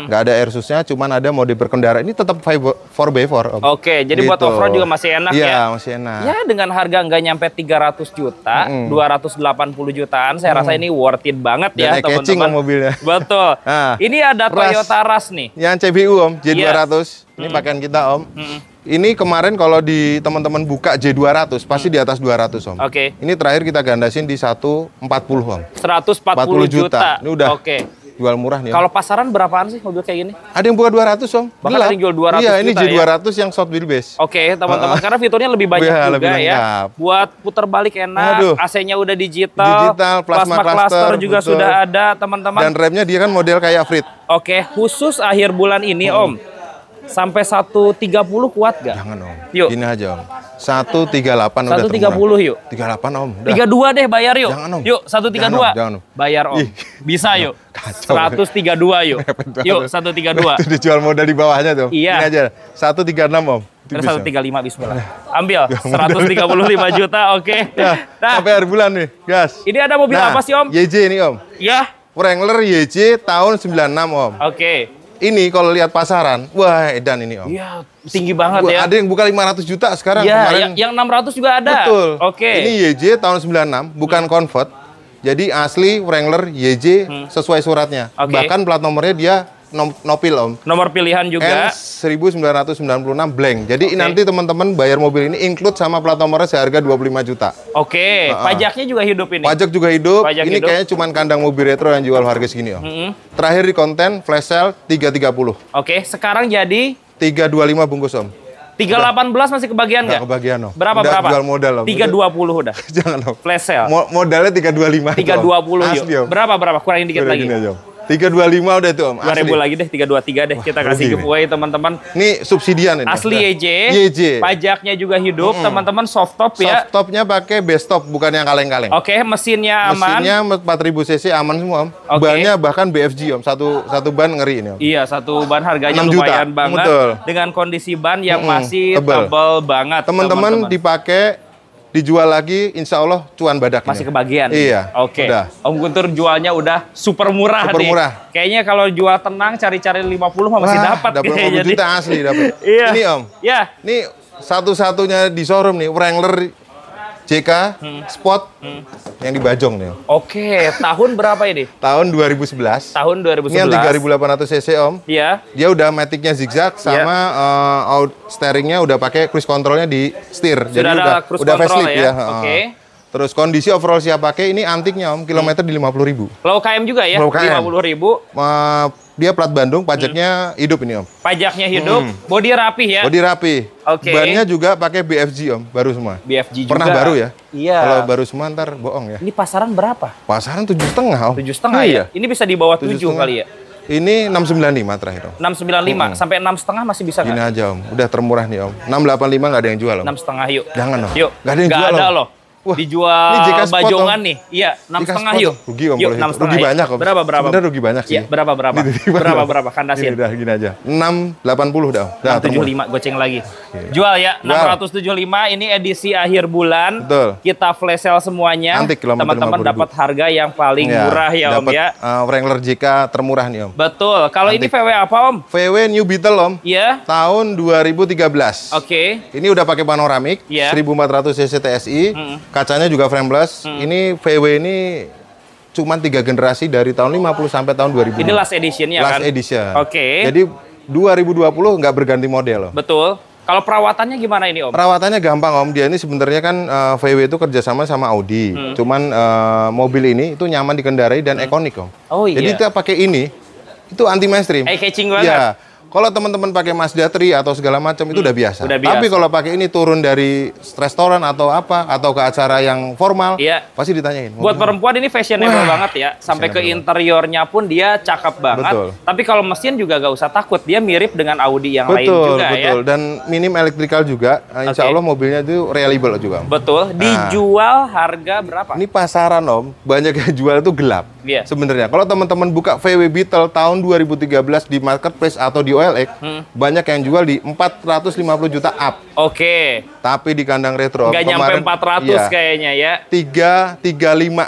Nggak ada airsusnya, cuman ada mode berkendara. Ini tetap 4x4 Om. Oke. Jadi buat off-road juga masih enak ya? Iya, masih enak. Ya dengan harga nggak nyampe 300 juta, 280 jutaan, saya rasa ini worth it banget ya teman-teman. Mobilnya. Betul. Nah, ini ada Toyota Rush nih. Yang CBU Om, J200. Ini pakaian kita Om. Ini kemarin kalau di teman-teman buka J200 pasti di atas 200 Om. Oke. Ini terakhir kita gandasin di 140 Om. 140 juta. Ini udah. Oke. Jual murah nih. Kalau pasaran berapaan sih mobil kayak gini? Ada yang buka 200 Om. Bahkan ada yang jual 200 Iya, ini juta, J200 yang short wheelbase. Oke, teman-teman, karena fiturnya lebih banyak juga lebih ya. Buat putar balik enak, AC-nya udah digital, plasma cluster juga betul. sudah ada, teman-teman. Dan remnya dia kan model kayak Frit. Oke, khusus akhir bulan ini Om. Sampai 130 kuat gak? Jangan Om. Yuk. Gini aja Om. 138 udah 130 yuk. 38 Om. Udah. 32 deh bayar yuk. Jangan Om. Yuk 132. Jangan Om. Bayar Om. Bisa yuk. Kacau. 132 yuk. Yuk 132. Itu dijual modal di bawahnya tuh. Iya. Ini aja 136 Om. 135 bismillah. Ambil 135 juta oke. Nah, sampai akhir bulan nih, gas. Ini ada mobil apa sih Om? YJ ini Om. Ya. Wrangler YJ tahun 96 Om. Oke. Ini kalau lihat pasaran, wah edan ini Om. Iya, tinggi banget ya. Ada yang buka 500 juta sekarang. Iya, kemarin. yang 600 juga ada. Betul. Oke. Ini YJ tahun 96, bukan convert. Jadi asli Wrangler YJ sesuai suratnya. Bahkan plat nomornya dia nopil Om. Nomor pilihan juga. N1996 blank. Jadi nanti teman-teman bayar mobil ini include sama plat nomornya seharga 25 juta. Oke, pajaknya juga hidup ini. Pajak juga hidup. Ini kayaknya cuma kandang mobil retro yang jual harga segini Om. Terakhir di konten flash sale 330. Oke, sekarang jadi 325 bungkus Om. 318 masih kebagian nggak? Kebagian Om. Berapa? Jual modal Om. 320 udah. Jangan Om. Flash sale. Modalnya 325. 320 Asli, yuk. Om. Berapa? Kurangin dikit lagi. Gini aja, Om. 325 udah itu Om. 2.000 lagi deh, 323 deh. Kita kasih giveaway teman-teman. Ini subsidian ini. Asli YJ. Pajaknya juga hidup, teman-teman soft top ya. Soft topnya pakai best top, bukan yang kaleng-kaleng. Oke, mesinnya aman. Mesinnya 4000 cc aman semua Om. Bannya bahkan BFG Om. Satu ban ngeri ini Om. Iya, satu ban harganya 6 juta. lumayan banget. Betul. Dengan kondisi ban yang masih tebal banget. Teman-teman dipakai dijual lagi, insya Allah cuan badak. Masih kebagian. Iya. Oke. Udah. Om Guntur jualnya udah super murah Super nih. murah. Kayaknya kalau jual tenang cari-cari 50 mah masih dapat. Dapat 50 juta asli dapat. Iya. Ini Om. Ya. Ini satu-satunya di showroom nih Wrangler JK Sport yang di Bajong nih Om. Oke, tahun berapa ini? Tahun 2011. Tahun 2011. Ini yang 3800 cc Om. Iya. Dia udah maticnya zigzag sama steeringnya udah pakai cruise controlnya di setir. Sudah jadi ada cruise udah control facelift ya. ya. Oke. Terus kondisi overall siap pakai ini antiknya Om, kilometer di 50.000. Low KM juga ya? Low KM. 50.000. Dia plat Bandung, pajaknya hidup ini Om. Pajaknya hidup, bodi rapih ya? Bodi rapi. Oke. Bannya juga pakai BFG Om, baru semua. BFG juga. Pernah baru ya? Iya. Kalau baru semua ntar bohong ya. Ini pasaran berapa? Pasaran 7,5 Om. 7,5 ya? Ini bisa di bawah 7 kali ya? Ini 695 terakhir Om. 695 sampai 6,5 masih bisa Gini nggak? aja Om, udah termurah nih Om. 685 nggak ada yang jual Om. 6,5 yuk. Jangan Om. Yuk. Nggak ada yang jual ada Om. loh. Wah, dijual ini JK Sport, Bajongan Om. nih. Iya, 6,5 JK yuk. Sport. Rugi Om. Yuk, Kalau 6,5. rugi banyak Om. Berapa? Sebenarnya rugi banyak sih. Iya, berapa? Berapa? Kandasin. Ini udah gini aja. 680 dah Om. Dah, 675 goceng lagi. Jual ya, 675 ini edisi akhir bulan. Betul. Kita flash sale semuanya. Antik, kilometer Teman-teman 50.000. dapat harga yang paling murah ya Om ya. Wrangler JK termurah nih Om. Betul. Kalau ini VW apa Om? VW New Beetle Om. Iya. Tahun 2013. Oke. Ini udah pakai panoramik, Iya. 1400 cc TSI, kacanya juga frameless. Ini VW ini cuman 3 generasi dari tahun 50 sampai tahun 2000. Ini last edition ya kan? Last edition. Oke. Jadi 2020 nggak berganti model Om. Betul. Kalau perawatannya gimana ini Om? Perawatannya gampang Om. Dia ini sebenarnya kan VW itu kerjasama sama Audi. Cuman mobil ini itu nyaman dikendarai dan ikonik Om. Oh iya. Jadi kita pakai ini itu anti mainstream. Eye catching banget. Ya. Kalau teman-teman pakai Mazda 3 atau segala macam itu udah biasa. Udah biasa. Tapi kalau pakai ini turun dari restoran atau apa atau ke acara yang formal, pasti ditanyain. Buat perempuan ini fashionable banget ya. Sampai ke interiornya pun dia cakep banget. Betul. Tapi kalau mesin juga gak usah takut, dia mirip dengan Audi yang lain juga ya. Betul. Dan minim elektrikal juga. Insya Allah mobilnya itu reliable juga. Betul. Dijual harga berapa? Ini pasaran Om, banyak yang jual itu gelap. Sebenarnya kalau teman-teman buka VW Beetle tahun 2013 di marketplace atau di OLX, banyak yang jual di 450 juta up. Oke. Tapi di kandang retro nggak nyampe 400 kayaknya ya. 335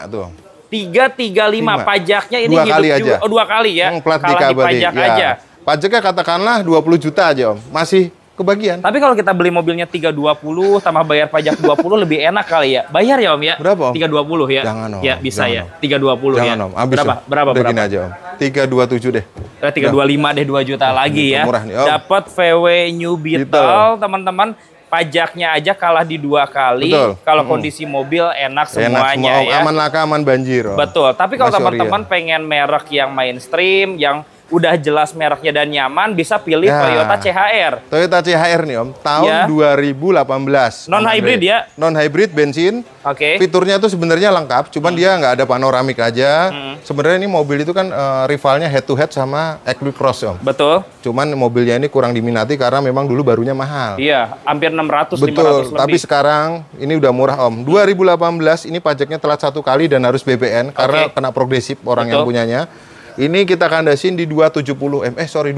tuh. 335 pajaknya ini dua kali aja. Oh, 2 kali ya. Plat kalah di pajak aja. Pajaknya katakanlah 20 juta aja Om. Masih kebagian. Tapi kalau kita beli mobilnya 320 tambah bayar pajak 20 lebih enak kali ya. Bayar ya Om ya? Berapa Om? 320 ya? Jangan Om. Ya bisa jangan, ya. Om. 320 jangan, ya. Om. Abis, berapa? Om. Berapa? Udah gini aja Om. 327 deh. 325 deh 2 juta lagi ya. Murah nih Om. Dapat VW New Beetle teman-teman. Pajaknya aja kalah di 2 kali. Kalau kondisi mobil enak semuanya ya. Aman laka, aman banjir Om. Betul. Tapi kalau teman-teman pengen merek yang mainstream, yang udah jelas mereknya dan nyaman, bisa pilih Toyota CHR. Toyota CHR nih Om, tahun 2018. Non hybrid ya? Non hybrid bensin. Oke. Fiturnya tuh sebenarnya lengkap, cuman dia nggak ada panoramik aja. Sebenarnya ini mobil itu kan rivalnya head to head sama Equinox Om. Betul. Cuman mobilnya ini kurang diminati karena memang dulu barunya mahal. Iya, hampir 600, Betul, 500 lebih. tapi sekarang ini udah murah Om. 2018 ini pajaknya telat 1 kali dan harus BPN karena kena progresif orang yang punyanya. Ini kita kandasin di 270 275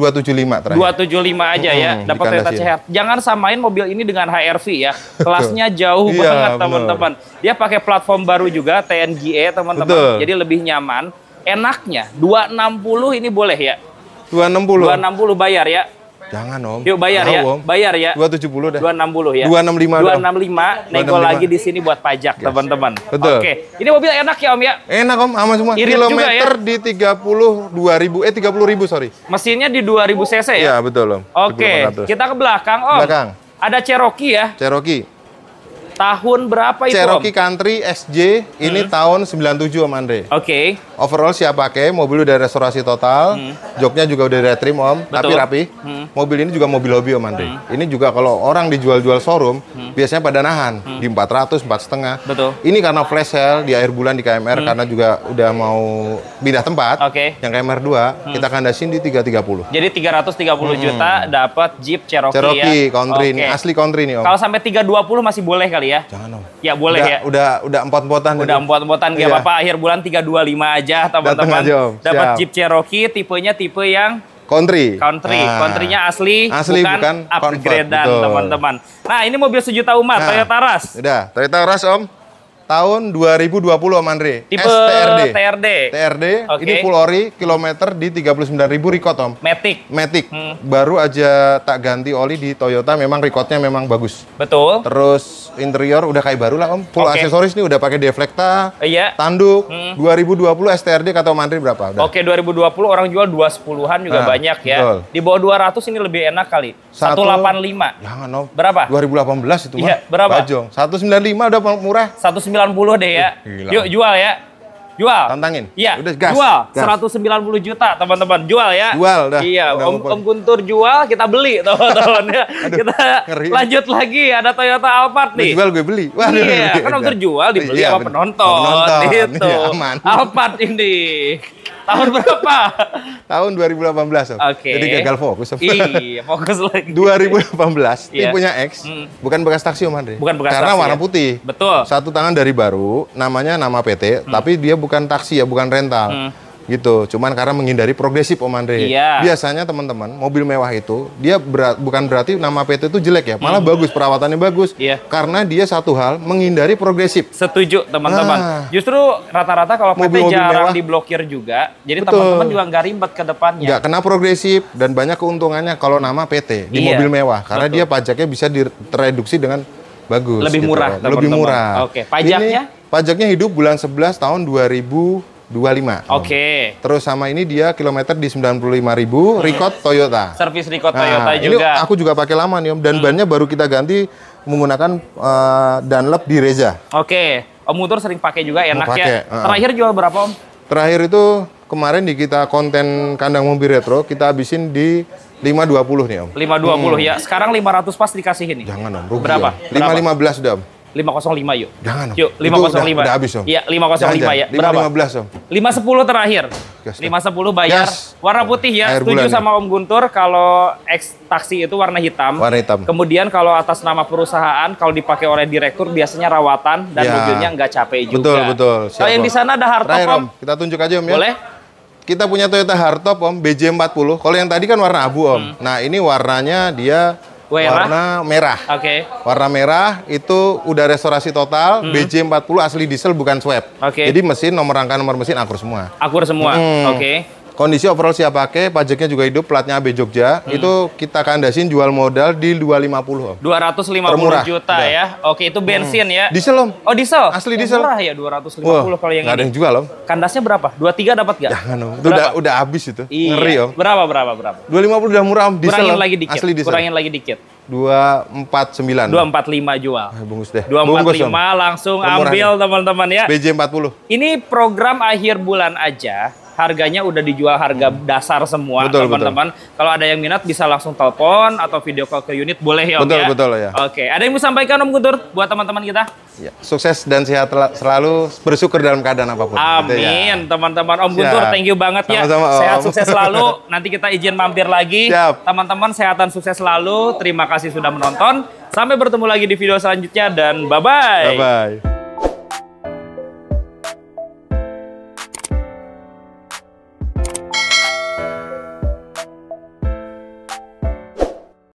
terakhir. 275 aja ya, dapat Toyota CHR. Jangan samain mobil ini dengan HR-V ya. Kelasnya jauh banget teman-teman. Dia pakai platform baru juga TNGA teman-teman. Jadi lebih nyaman. Enaknya 260 ini boleh ya? 260. 260 bayar ya. Jangan Om. Yuk bayar ya. Om. Bayar ya. 270 dah. 260 ya. 265. 265 nego lagi di sini buat pajak teman-teman. Betul. Oke. Ini mobil enak ya Om ya? Enak Om, aman semua. Irit Kilometer juga, ya? di 30.000 sorry. Mesinnya di 2000 cc ya? Iya, betul Om. Oke, kita ke belakang Om. Belakang. Ada Cherokee ya? Cherokee. Tahun berapa itu Cherokee Om? Country SJ ini tahun 97 Om Andre. Oke. Overall siap pakai, mobil udah restorasi total, joknya juga udah retrim Om, tapi rapi. Mobil ini juga mobil hobi Om Andre. Ini juga kalau orang dijual-jual showroom, biasanya pada nahan di 400, 4,5. Betul. Ini karena flash sale di akhir bulan di KMR karena juga udah mau pindah tempat. Yang KMR 2 kita kandasin di 330. Jadi 330 juta dapat Jeep Cherokee, Cherokee ya. Country ini asli Country nih Om. Kalau sampai 320 masih boleh kali ya? Jangan Om. Ya boleh ya. Udah empot-empotan. Udah empot-empotan nggak apa-apa. Akhir bulan 325 aja teman-teman. Dapat Jeep Cherokee, tipenya tipe yang Country. Country-nya asli bukan upgrade-an teman-teman. Nah ini mobil sejuta umat, Toyota Rush. Udah, Toyota Rush Om. Tahun 2020 Om Andre. Tipe TRD. Ini full ori, kilometer di 39.000 record Om. Matic. Baru aja tak ganti oli di Toyota, memang recordnya memang bagus. Betul. Terus interior udah kayak baru lah Om. Full aksesoris nih udah pakai deflecta, tanduk. 2020 STRD kata Om Andre berapa? Udah. Oke, 2020 orang jual 210-an juga banyak ya. Betul. Di bawah 200 ini lebih enak kali. 185. Jangan Om. Berapa? 2018 itu mah. Iya, berapa? Bajong. 195 udah murah. 190 deh ya. Yuk jual ya. Jual. Tantangin. Iya. Udah gas. Jual. Gas. 190 juta teman-teman. Jual ya. Jual dah. Iya. Om Guntur jual, kita beli teman-teman ya. Kita lanjut lagi. Ada Toyota Alphard nih. Jual gue beli. Wah, iya. Kan Om Guntur jual dibeli sama penonton. Gitu. Iya, aman. Alphard ini. Tahun berapa? Tahun 2018 Om. Jadi gagal fokus Om. Iya, fokus lagi. 2018 tipenya X, bukan bekas taksi Om Andre. Bukan bekas karena taksi, warna putih. Betul. Satu tangan dari baru, namanya nama PT, tapi dia bukan taksi ya, bukan rental. Gitu, cuman karena menghindari progresif Om Andre. Biasanya teman-teman, mobil mewah itu dia bukan berarti nama PT itu jelek ya, malah bagus, perawatannya bagus. Karena dia satu hal, menghindari progresif. Setuju teman-teman. Justru rata-rata kalau PT jarang diblokir juga, jadi teman-teman juga nggak ribet ke depannya. Nggak kena progresif dan banyak keuntungannya kalau nama PT di mobil mewah, karena dia pajaknya bisa direduksi dengan bagus. Lebih murah, teman-teman. Lebih murah. Oke, pajaknya? Pajaknya hidup bulan 11 tahun 2025. Oke. Terus sama ini dia kilometer di 95.000, record Toyota. Servis record Toyota juga. Ini aku juga pakai lama nih Om, dan bannya baru kita ganti menggunakan Dunlop di Reza. Oke. Om Guntur sering pakai juga, enak ya. Terakhir jual berapa Om? Terakhir itu kemarin di kita konten kandang mobil retro, kita habisin di 520 nih Om. 520 ya. Sekarang 500 pas dikasih ini. Jangan Om, rugi Berapa? Om. 515 udah Om. 505 yuk. Jangan Om. Yuk, Itu 505. Udah habis Om. Iya, 505 ya. Berapa? 515 Om. 510 terakhir. Gas, 510 bayar. Gas. Warna putih ya. Air Setuju bulan, sama Om Guntur kalau X taksi itu warna hitam. Warna hitam. Kemudian kalau atas nama perusahaan, kalau dipakai oleh direktur biasanya rawatan dan Ya. mobilnya nggak capek juga. Betul, betul. Siap, Kalau yang Om. di sana ada hardtop Terakhir Om. Om, kita tunjuk aja Om ya. Boleh? Kita punya Toyota hardtop Om, BJ40. Kalau yang tadi kan warna abu Om. Nah ini warnanya dia warna merah. Oke. Warna merah itu udah restorasi total, BJ40 asli diesel bukan swap. Oke. Jadi mesin, nomor rangka, nomor mesin akur semua. Akur semua. Oke. Kondisi overall siap pakai, pajaknya juga hidup, platnya AB Jogja. Itu kita kandasin jual modal di 250 Om. 250 Termurah. juta Udah. ya. Oke, itu bensin ya. Diesel Om. Oh, diesel. Asli Oh, diesel. murah ya 250 Wah, kalau yang nggak ada ini. yang jual Om. Kandasnya berapa? 23 dapat nggak? Jangan Om, itu Berapa? udah habis itu. Iya. Ngeri Om. Berapa? 250 udah murah Om, diesel Kurangin Om. lagi dikit. Asli diesel. Kurangin lagi dikit. 249. 245 jual. Bungkus deh. 245 Bungkus, Om. langsung Termurah ambil teman-teman ya. BJ40. Ini program akhir bulan aja. Harganya udah dijual harga dasar semua, Betul, teman-teman. Kalau ada yang minat bisa langsung telepon atau video call ke unit, boleh ya Om Betul, ya? betul, ya. Oke, ada yang mau sampaikan Om Guntur buat teman-teman kita? Ya, sukses dan sehat selalu, bersyukur dalam keadaan apapun. Gitu ya. Amin, teman-teman. Om Guntur, Siap. thank you banget ya. Sama-sama, Om. Sehat sukses selalu. Nanti kita izin mampir lagi. Siap. Teman-teman, sehatan sukses selalu. Terima kasih sudah menonton. Sampai bertemu lagi di video selanjutnya dan bye-bye. Bye-bye.